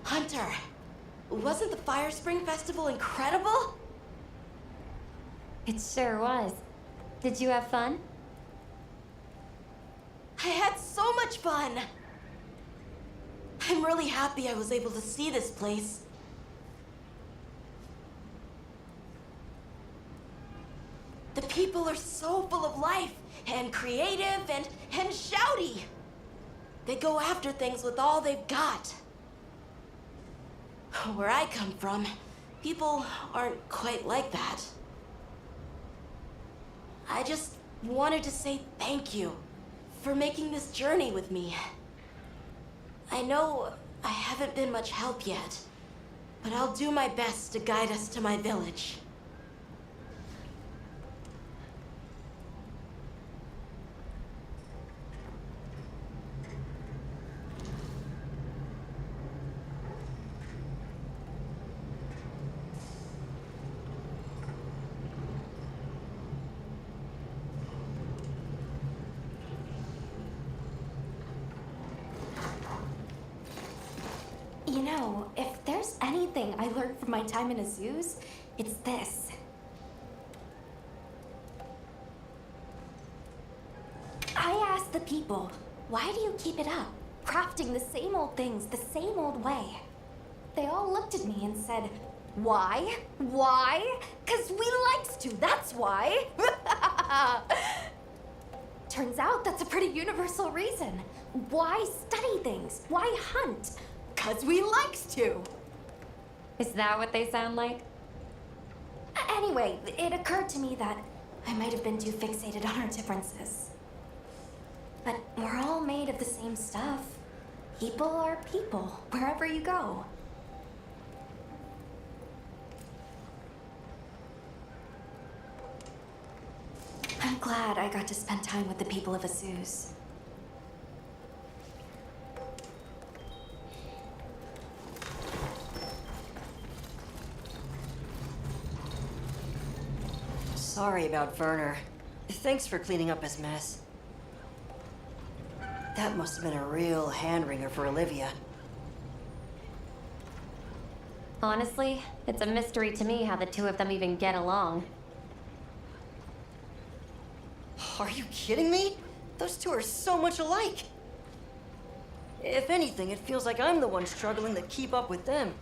Hunter, wasn't the Fire Spring Festival incredible? It sure was. Did you have fun? I had so much fun! I'm really happy I was able to see this place. The people are so full of life and creative and shouty. They go after things with all they've got. Where I come from, people aren't quite like that. I just wanted to say thank you for making this journey with me. I know I haven't been much help yet, but I'll do my best to guide us to my village. You know, if there's anything I learned from my time in Azuz, it's this. I asked the people, why do you keep it up? Crafting the same old things the same old way. They all looked at me and said, why? Why? 'Cause we likes to, that's why. Turns out that's a pretty universal reason. Why study things? Why hunt? 'Cause we likes to. Is that what they sound like? Anyway, it occurred to me that I might have been too fixated on our differences. But we're all made of the same stuff. People are people, wherever you go. I'm glad I got to spend time with the people of Azuz. Sorry about Werner. Thanks for cleaning up his mess. That must have been a real hand-wringer for Olivia. Honestly, it's a mystery to me how the two of them even get along. Are you kidding me? Those two are so much alike. If anything, it feels like I'm the one struggling to keep up with them.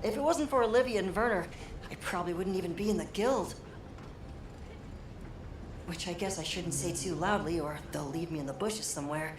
If it wasn't for Olivia and Werner, I probably wouldn't even be in the guild. Which I guess I shouldn't say too loudly, or they'll leave me in the bushes somewhere.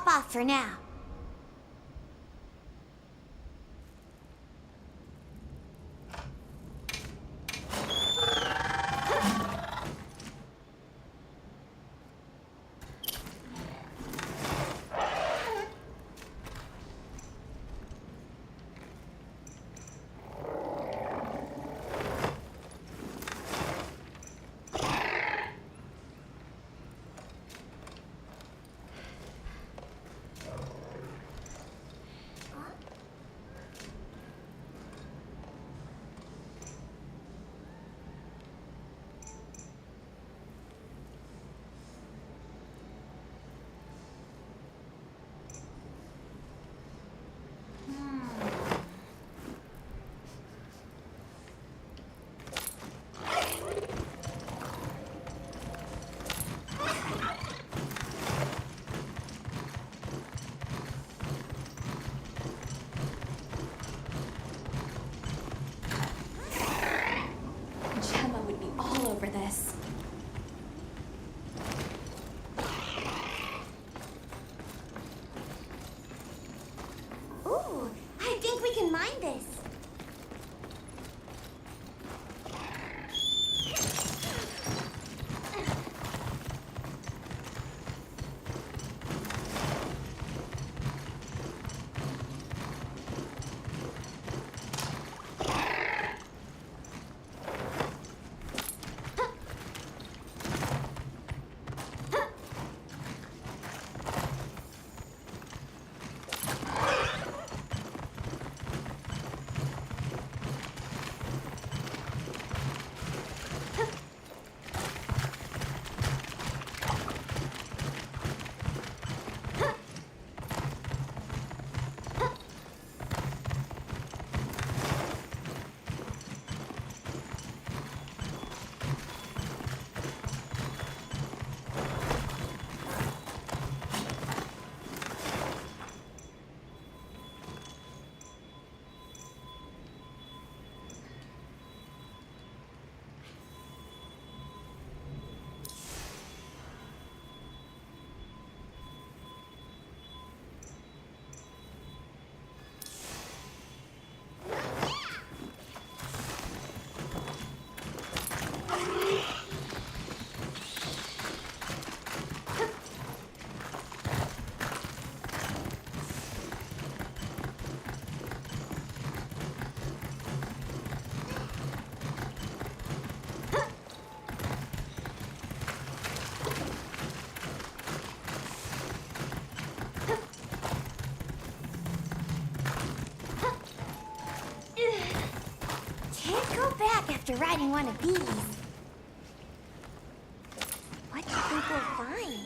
off for now. Gemma would be all over this. Ooh, I think we can mine this. Can't go back after riding one of these. What do you think we'll find?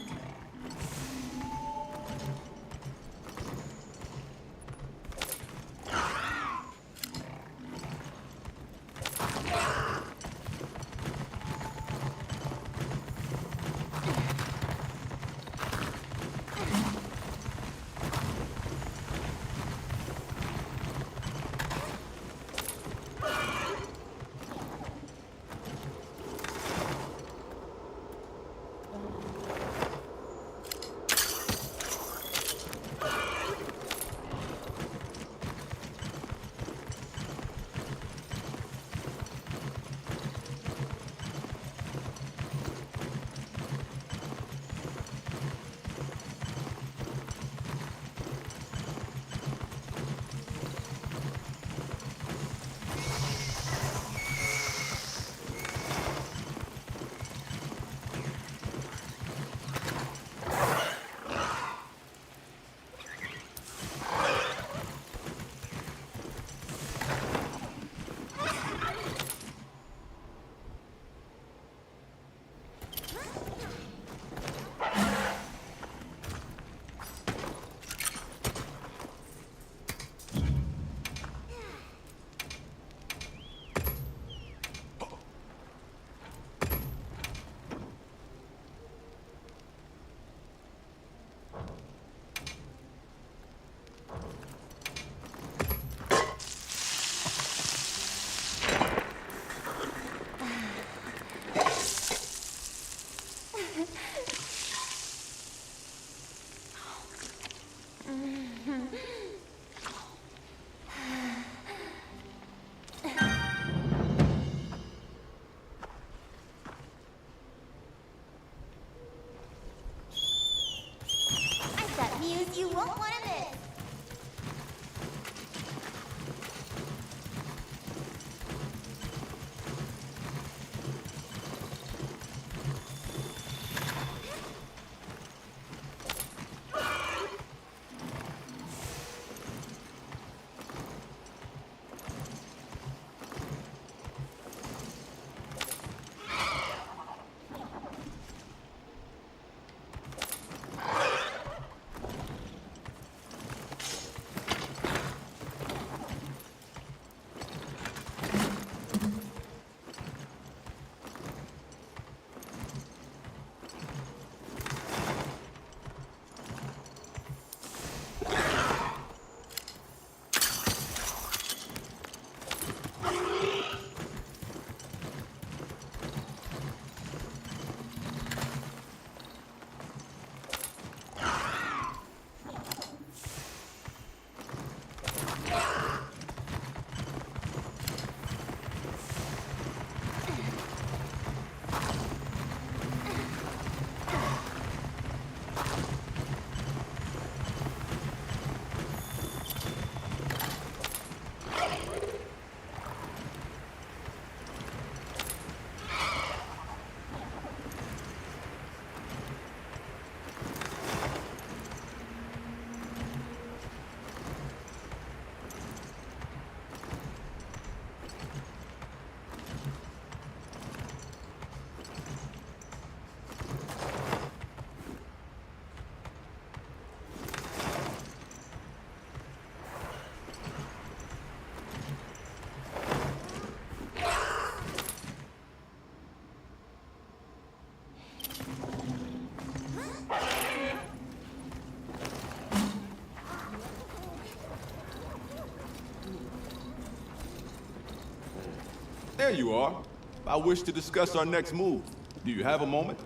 There you are. I wish to discuss our next move. Do you have a moment?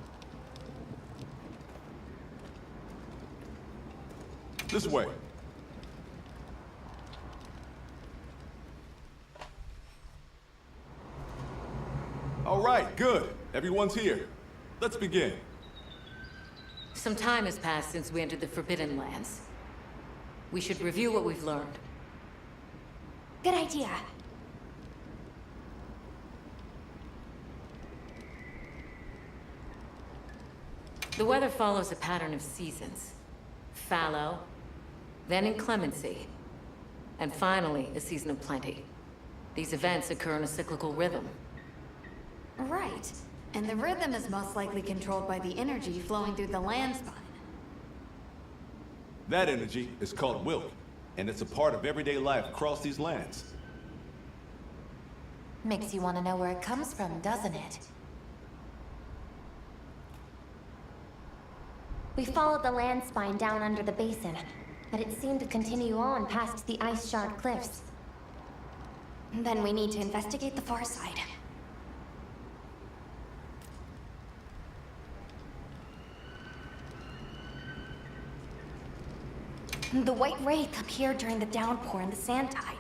This way. All right, good. Everyone's here. Let's begin. Some time has passed since we entered the Forbidden Lands. We should review what we've learned. Good idea. The weather follows a pattern of seasons. Fallow, then inclemency, and finally a season of plenty. These events occur in a cyclical rhythm. Right. And the rhythm is most likely controlled by the energy flowing through the land spine. That energy is called Wilk, and it's a part of everyday life across these lands. Makes you want to know where it comes from, doesn't it? We followed the land spine down under the basin, but it seemed to continue on past the ice shard cliffs. Then we need to investigate the far side. The white wraith appeared during the downpour in the sand tide.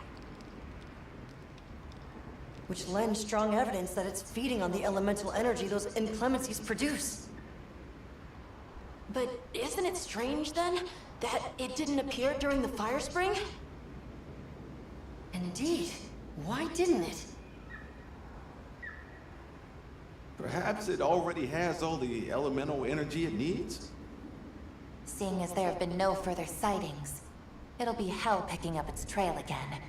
Which lends strong evidence that it's feeding on the elemental energy those inclemencies produce. But isn't it strange, then, that it didn't appear during the fire spring? Indeed. Why didn't it? Perhaps it already has all the elemental energy it needs? Seeing as there have been no further sightings, it'll be hell picking up its trail again.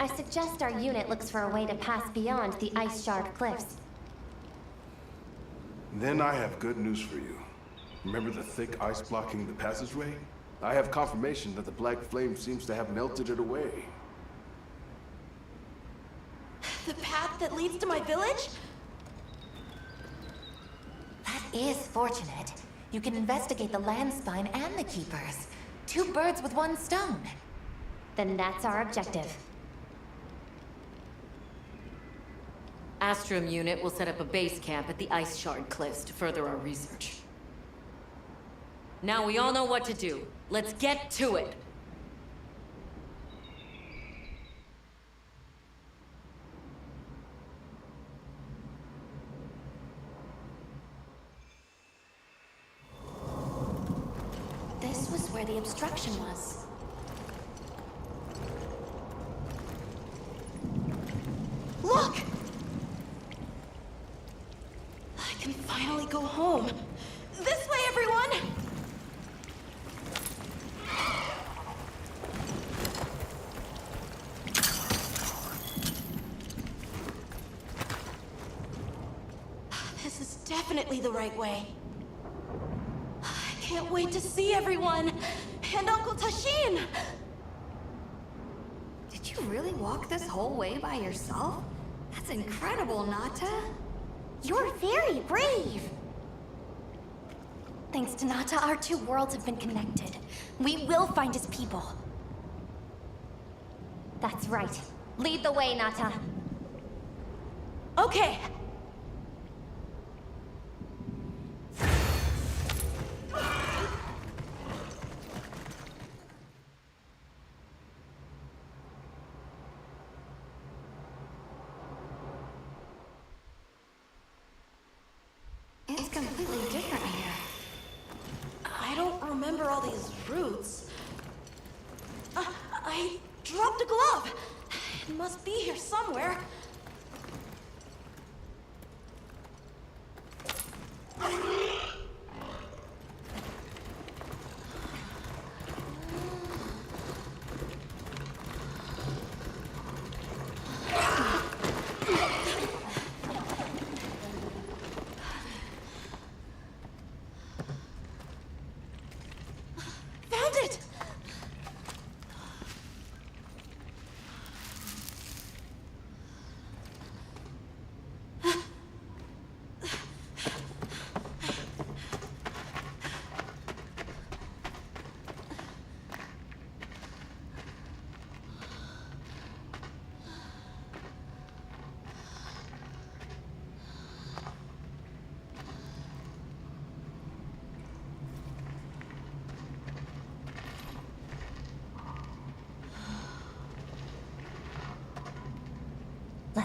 I suggest our unit looks for a way to pass beyond the ice shard cliffs. Then I have good news for you. Remember the thick ice blocking the passageway? I have confirmation that the black flame seems to have melted it away. The path that leads to my village? That is fortunate. You can investigate the land spine and the keepers. 2 birds with 1 stone. Then that's our objective. Astrum unit will set up a base camp at the Ice Shard Cliffs to further our research. Now we all know what to do. Let's get to it! This was where the obstruction was. Look! I can finally go home. This way, everyone! This is definitely the right way. I can't wait to see everyone! And Uncle Tashin! Did you really walk this whole way by yourself? That's incredible, Nata. You're very brave. Thanks to Nata, our 2 worlds have been connected. We will find his people. That's right. Lead the way, Nata. Okay. It's completely different here. I don't remember all these roots. I dropped a glove. It must be here somewhere. Found it!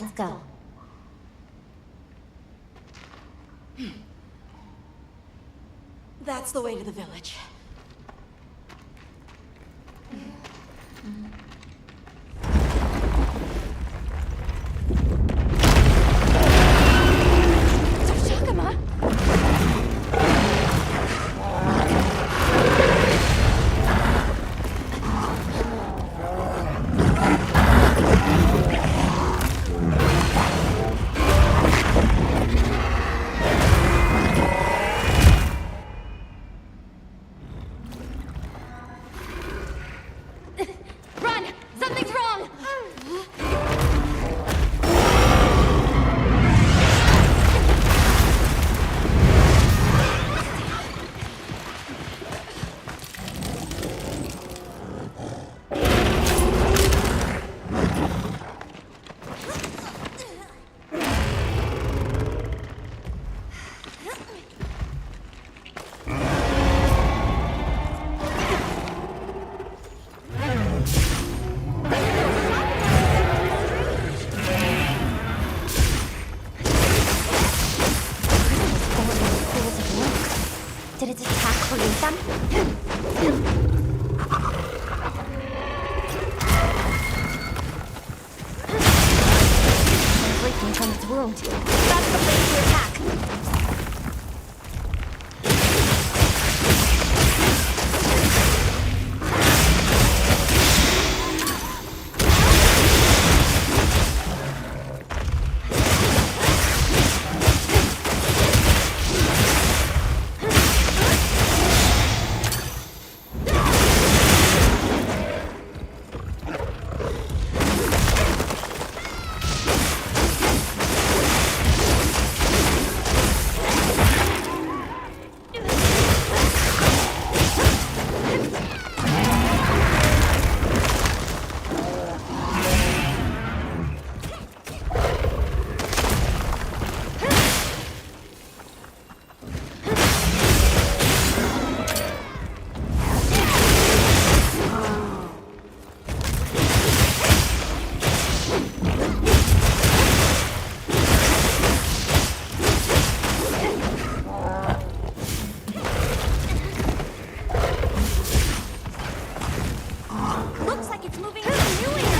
Let's go. That's the way to the village. Run! Something's wrong! Did its attack create them? Breaking from its wound. That's the place to attack. Looks like it's moving to a new area.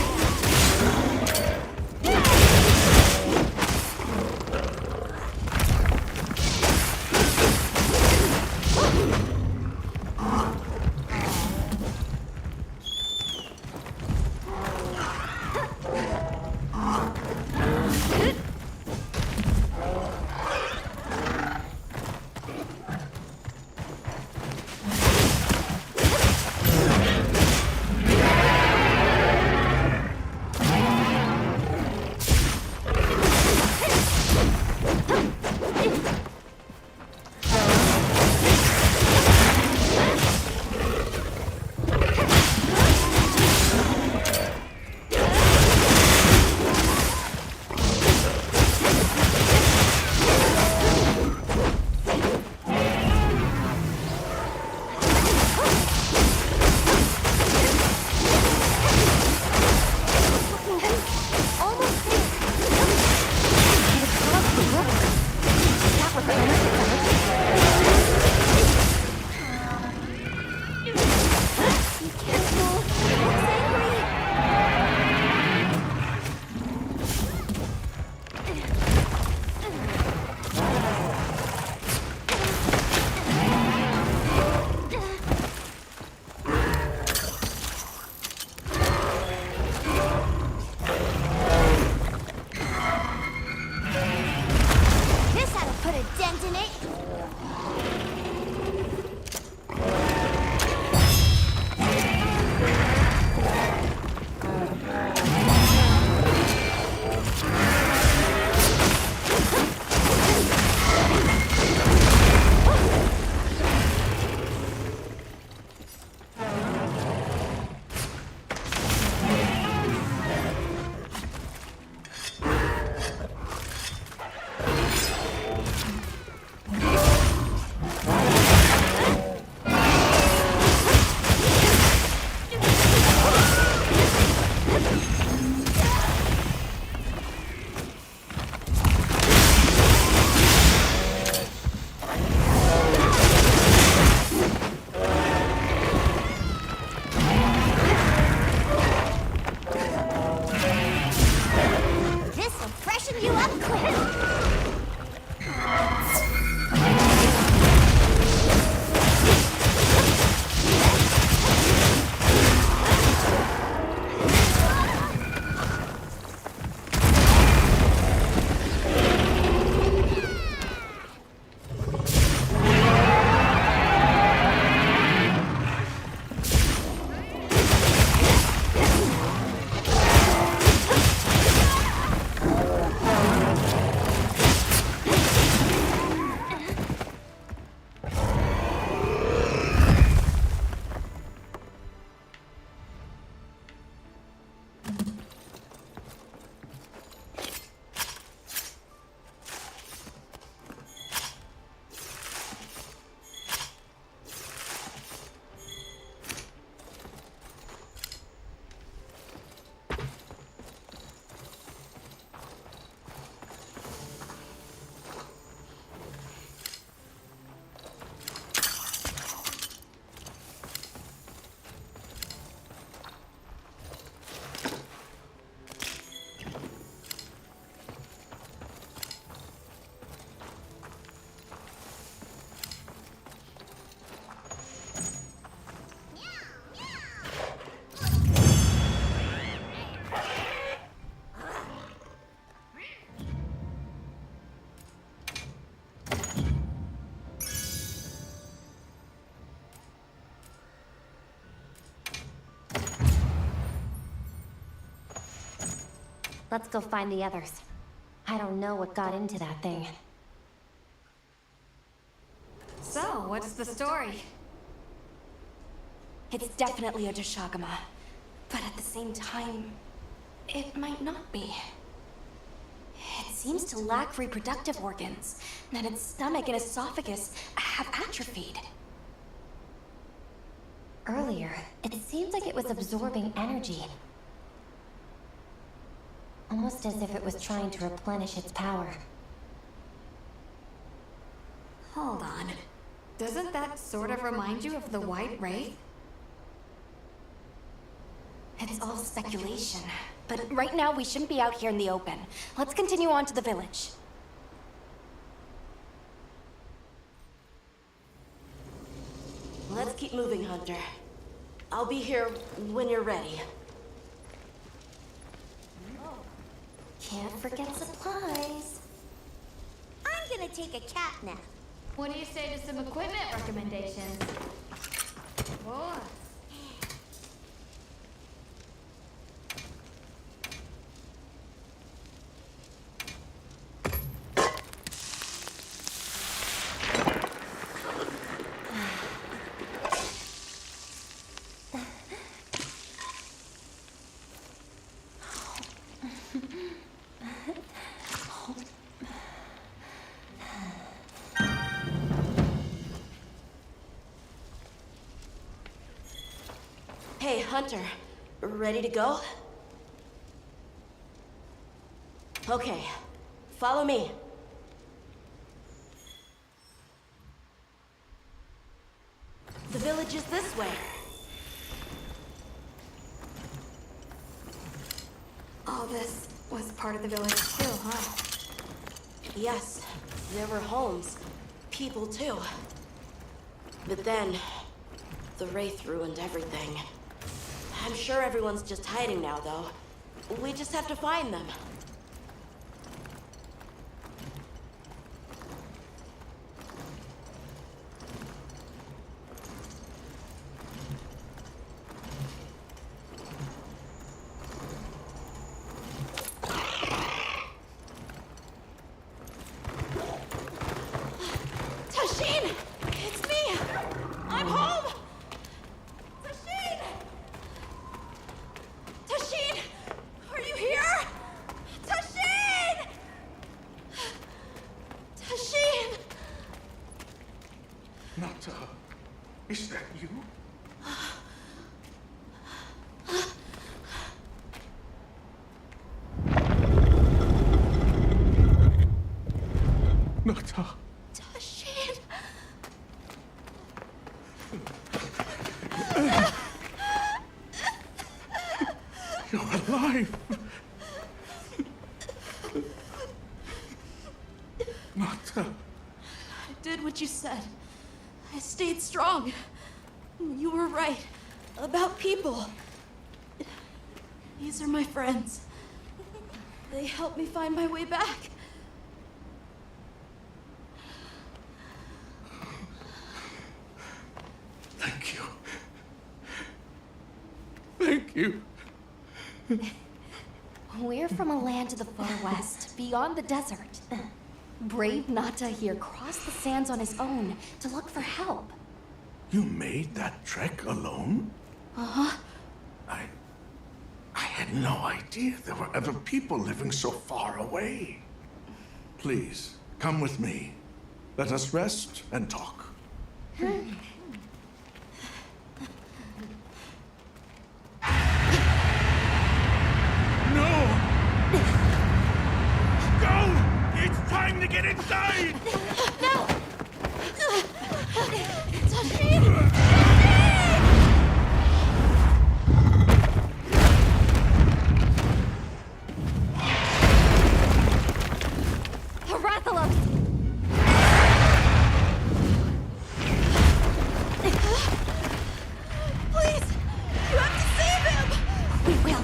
Let's go find the others. I don't know what got into that thing. So, what's the story? It's definitely a Deshagama. But at the same time, it might not be. It seems to lack reproductive organs, and its stomach and esophagus have atrophied. Earlier, it seemed like it was absorbing energy. Almost as if it was trying to replenish its power. Hold on. Doesn't that sort of remind you of the White Wraith? It's all speculation. But right now, we shouldn't be out here in the open. Let's continue on to the village. Let's keep moving, Hunter. I'll be here when you're ready. Can't forget supplies. I'm gonna take a cat nap. What do you say to some equipment recommendations? Whoa. Hey, Hunter. Ready to go? Okay. Follow me. The village is this way. All this was part of the village too, huh? Yes, there were homes. People too. But then, the Wraith ruined everything. I'm sure everyone's just hiding now, though. We just have to find them. Tashin! It's me! I'm home! Tashin! Tashin! Are you here? Tashin! Tashin! Nata, is that you? Nata. Tashin! You're alive! Nata. I did what you said. I stayed strong. You were right. About people. These are my friends. They helped me find my way back. Thank you. Thank you. We're from a land to the far west, beyond the desert. Brave Nata here crossed the sands on his own to look for help. You made that trek alone? Uh-huh. I had no idea there were other people living so far away. Please, come with me. Let us rest and talk. No! Go! It's time to get inside! No! Tashin! Rathalos! Please! You have to save him! We will.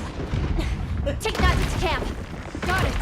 Take Nata to camp. Got it.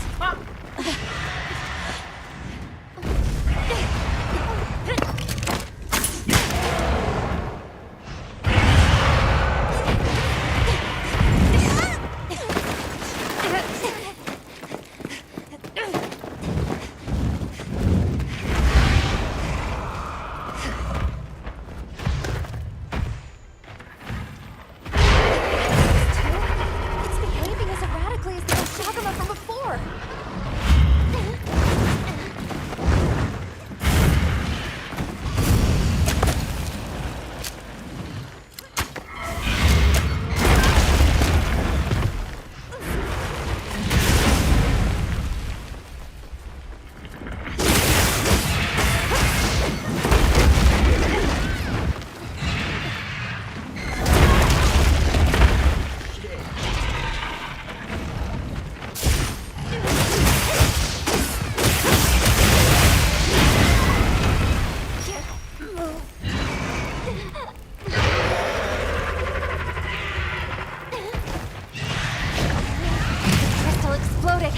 exploded.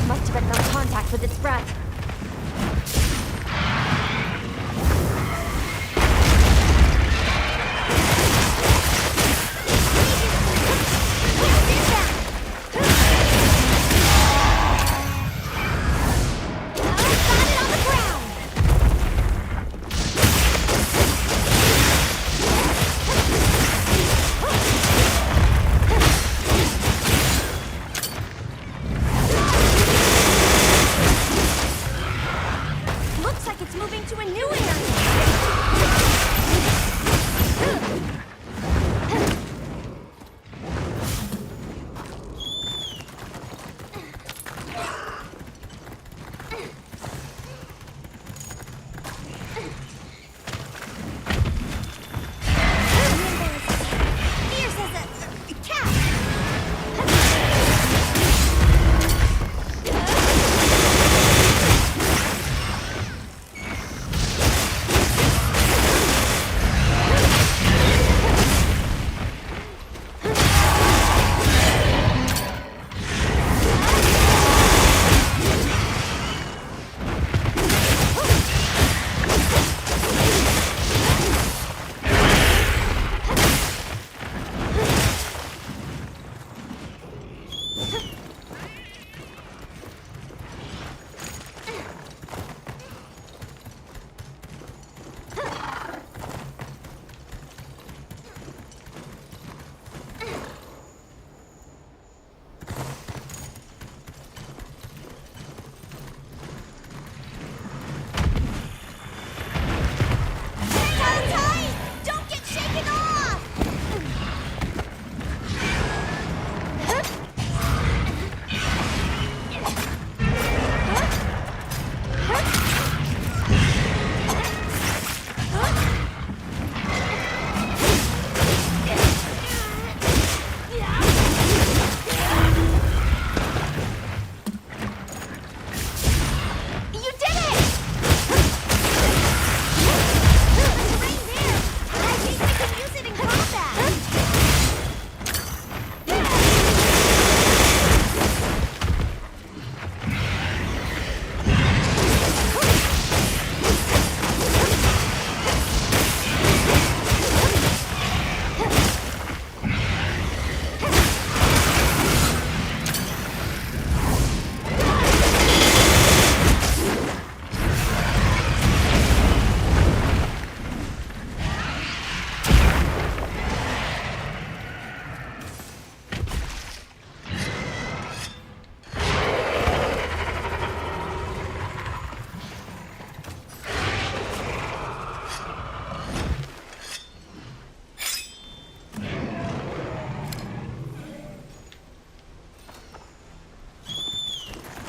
Must have been from contact with its breath.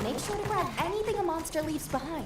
Make sure to grab anything a monster leaves behind.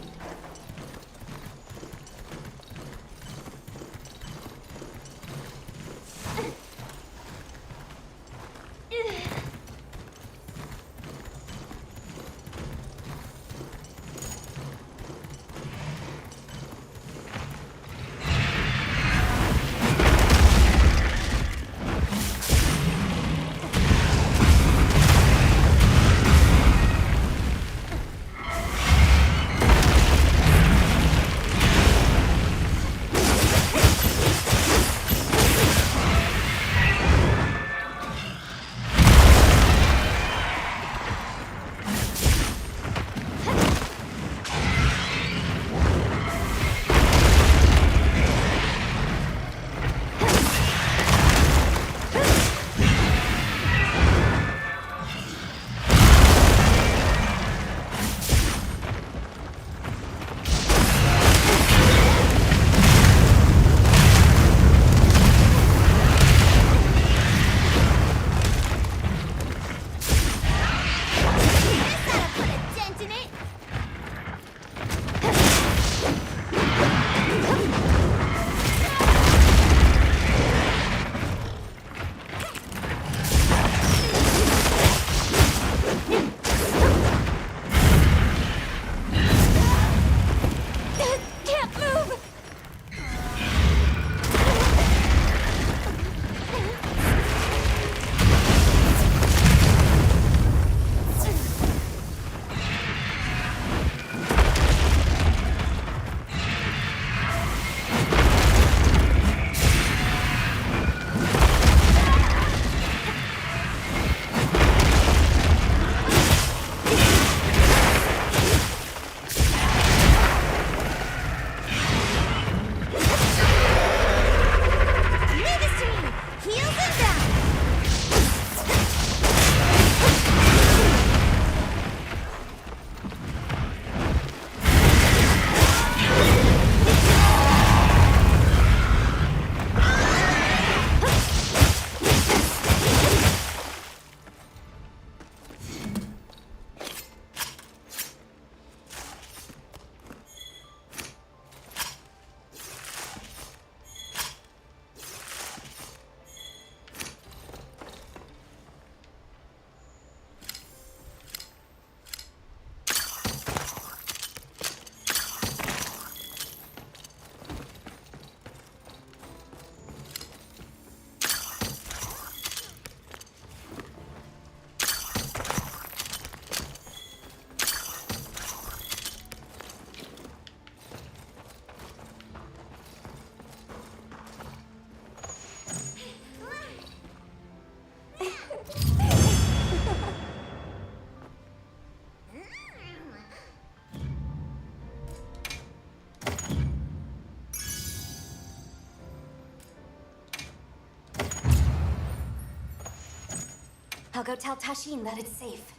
I'll go tell Tashin that it's safe.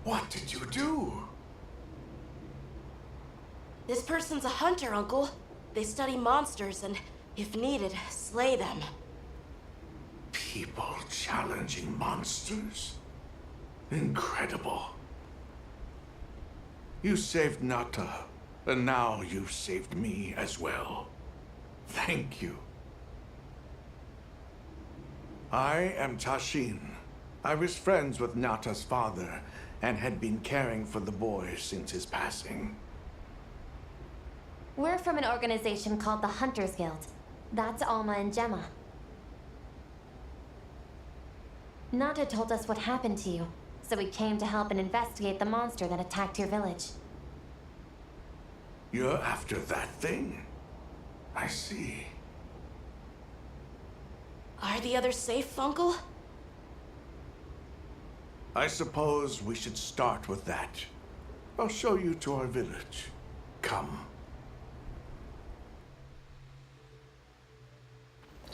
What did you do? This person's a hunter, Uncle. They study monsters and, if needed, slay them. People challenging monsters? Incredible. You saved Nata, and now you've saved me as well. Thank you. I am Tashin. I was friends with Nata's father, and had been caring for the boy since his passing. We're from an organization called the Hunters Guild. That's Alma and Gemma. Nata told us what happened to you, so we came to help and investigate the monster that attacked your village. You're after that thing? I see. Are the others safe, Uncle? I suppose we should start with that. I'll show you to our village. Come.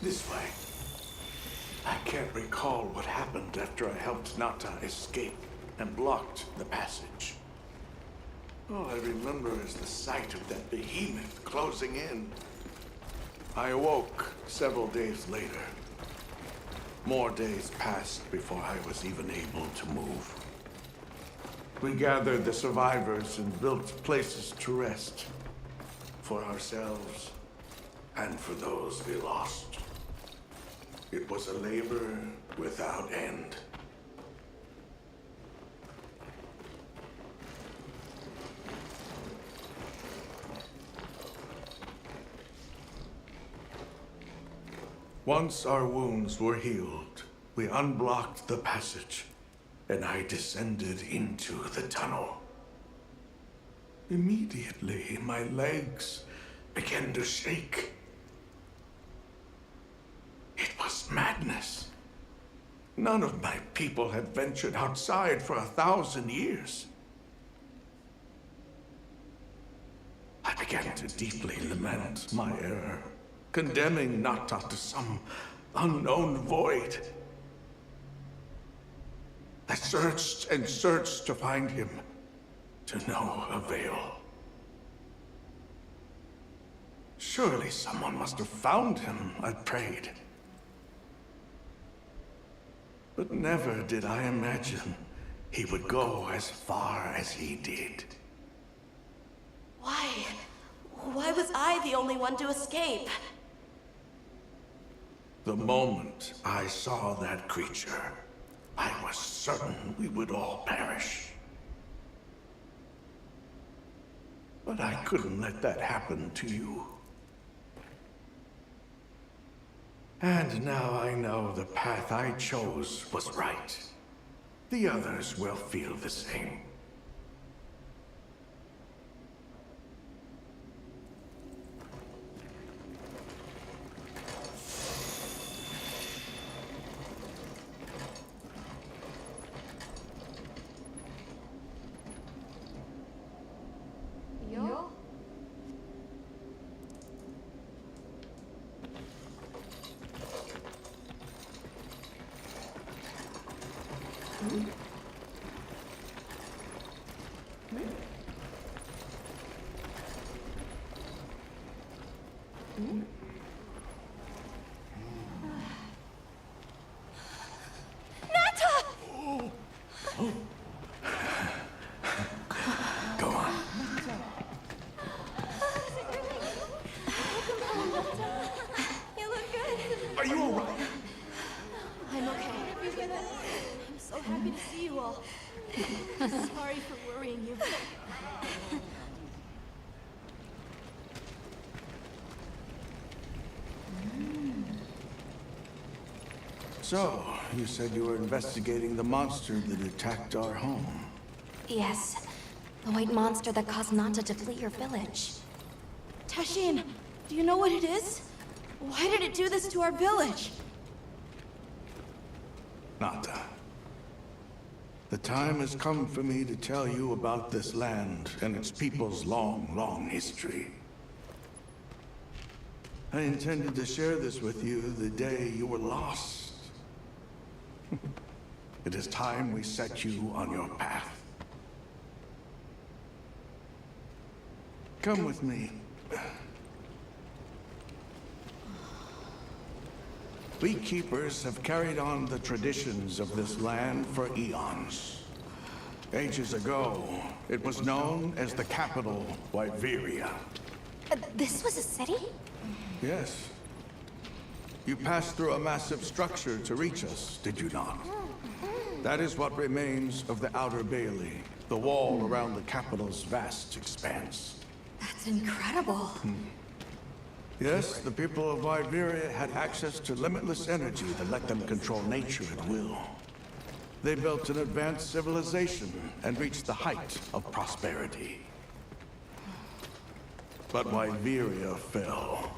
This way. I can't recall what happened after I helped Nata escape and blocked the passage. All I remember is the sight of that behemoth closing in. I awoke several days later. More days passed before I was even able to move. We gathered the survivors and built places to rest. For ourselves and for those we lost. It was a labor without end. Once our wounds were healed, we unblocked the passage, and I descended into the tunnel. Immediately, my legs began to shake. It was madness. None of my people had ventured outside for 1,000 years. I began to deeply lament my error, condemning Nata to some unknown void. I searched and searched to find him, to no avail. Surely someone must have found him, I prayed. But never did I imagine he would go as far as he did. Why? Why was I the only one to escape? The moment I saw that creature, I was certain we would all perish. But I couldn't let that happen to you. And now I know the path I chose was right. The others will feel the same. Yo? Go on. You look good. Are you all right? I'm okay. I'm so happy to see you all. Sorry for worrying you. So, you said you were investigating the monster that attacked our home. Yes, the white monster that caused Nata to flee your village. Tashin, do you know what it is? Why did it do this to our village? Nata. The time has come for me to tell you about this land and its people's long, long history. I intended to share this with you the day you were lost. It is time we set you on your path. Come with me. We keepers have carried on the traditions of this land for eons. Ages ago, it was known as the capital, Wyveria. This was a city? Yes. You passed through a massive structure to reach us, did you not? That is what remains of the Outer Bailey, the wall around the capital's vast expanse. That's incredible. Yes, the people of Wyveria had access to limitless energy that let them control nature at will. They built an advanced civilization and reached the height of prosperity. But Wyveria fell.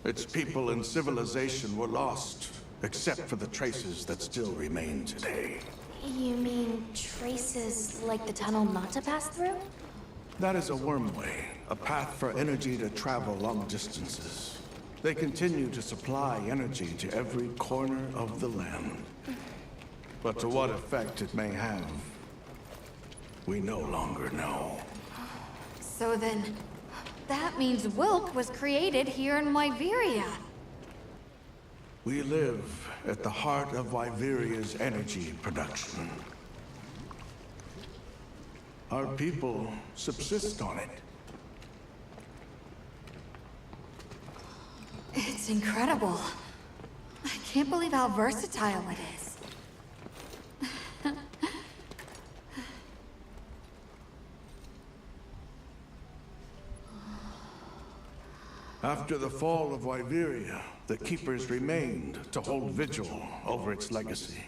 Its people and civilization were lost, except for the traces that still remain today. You mean traces like the tunnel Nata passed through? That is a wormway, a path for energy to travel long distances. They continue to supply energy to every corner of the land. But to what effect it may have, we no longer know. So then, that means Wilk was created here in Wyveria. We live at the heart of Wyveria's energy production. Our people subsist on it. It's incredible. I can't believe how versatile it is. After the fall of Wyveria, the Keepers remained to hold vigil over its legacy.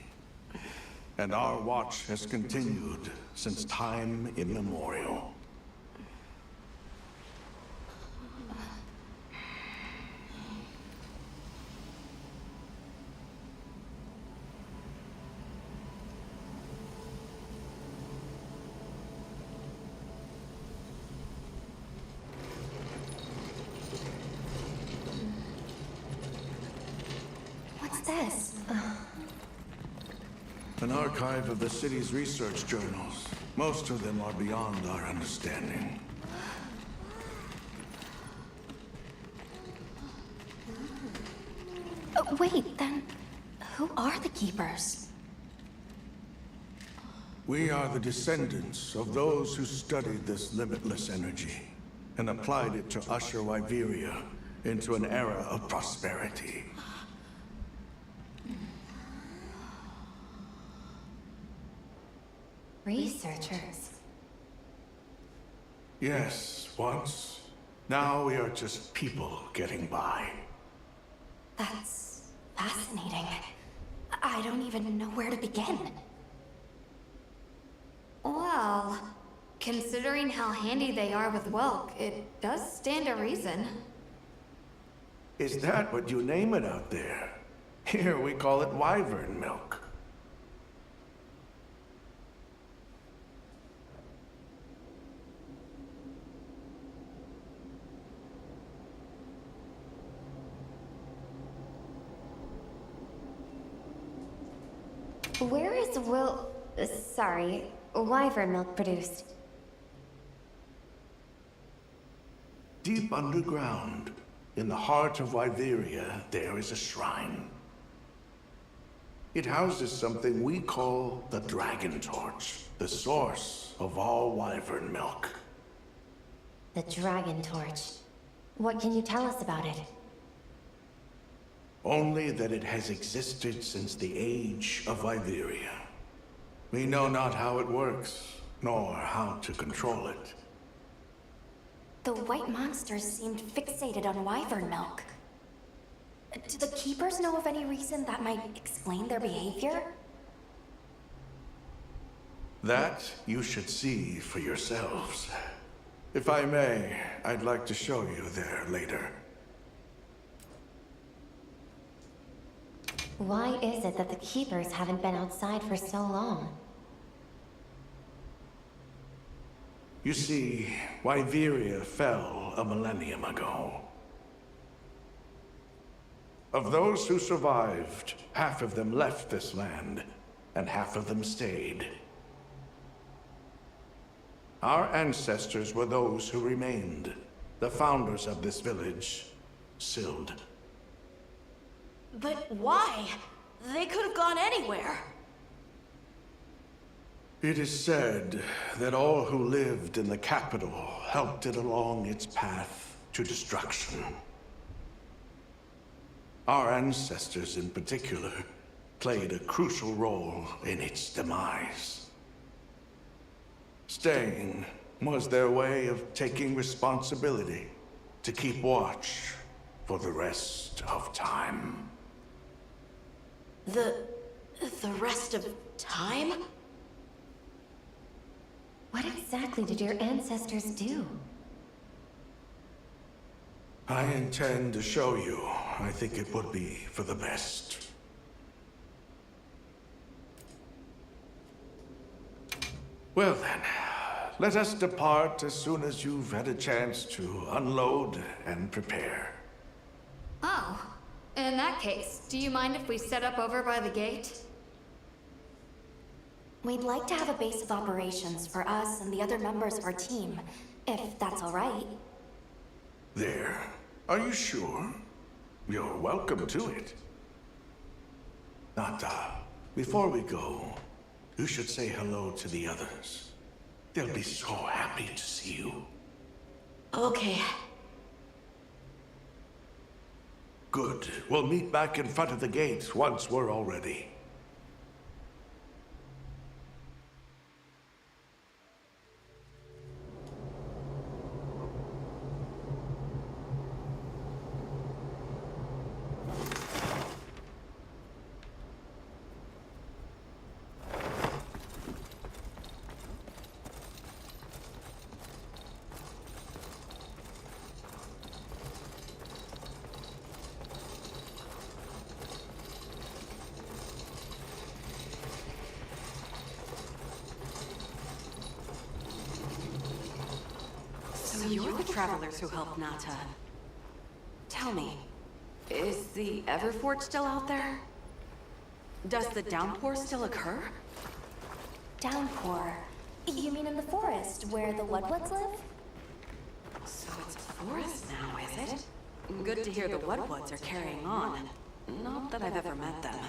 And our watch has continued since time immemorial. What's this? An archive of the city's research journals. Most of them are beyond our understanding. Wait, then who are the Keepers? We are the descendants of those who studied this limitless energy and applied it to usher Wyveria into an era of prosperity. Researchers. Yes, once. Now we are just people getting by. That's fascinating. I don't even know where to begin. Well, considering how handy they are with Welk, it does stand to reason. Is that what you name it out there? Here we call it wyvern milk. Where is wyvern milk produced? Deep underground, in the heart of Wyveria, there is a shrine. It houses something we call the Dragon Torch, the source of all wyvern milk. The Dragon Torch. What can you tell us about it? Only that it has existed since the age of Wyveria. We know not how it works, nor how to control it. The white monsters seemed fixated on wyvern milk. Do the Keepers know of any reason that might explain their behavior? That you should see for yourselves. If I may, I'd like to show you there later. Why is it that the Keepers haven't been outside for so long? You see, Wyveria fell a millennium ago. Of those who survived, half of them left this land, and half of them stayed. Our ancestors were those who remained, the founders of this village, Sild. But why? They could have gone anywhere. It is said that all who lived in the capital helped it along its path to destruction. Our ancestors in particular played a crucial role in its demise. Staying was their way of taking responsibility to keep watch for the rest of time. The rest of time? What exactly did your ancestors do? I intend to show you. I think it would be for the best. Well then, let us depart as soon as you've had a chance to unload and prepare. Oh, in that case, do you mind if we set up over by the gate? We'd like to have a base of operations for us and the other members of our team, if that's all right. There. Are you sure? You're welcome to it. Nata, before we go, you should say hello to the others. They'll be so happy to see you. Okay. Good. We'll meet back in front of the gate once we're all ready. So you're the travelers who helped Nata. Tell me, is the Everforge still out there? Does the downpour still occur? Downpour? You mean in the forest, where the Woodwoods live? So it's a forest now, is it? Good to hear the Woodwoods are carrying on. Not that I've ever met them.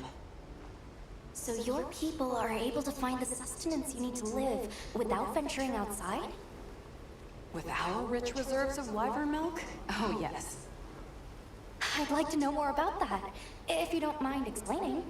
So your people are able to find the sustenance you need to live without venturing outside? With our rich reserves of wyvern milk? Oh, yes. I'd like to know more about that, if you don't mind explaining.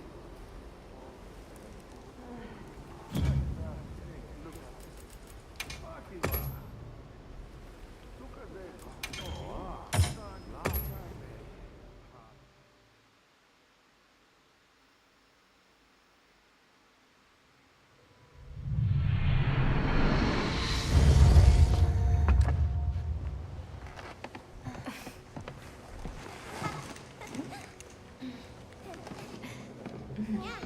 Yeah.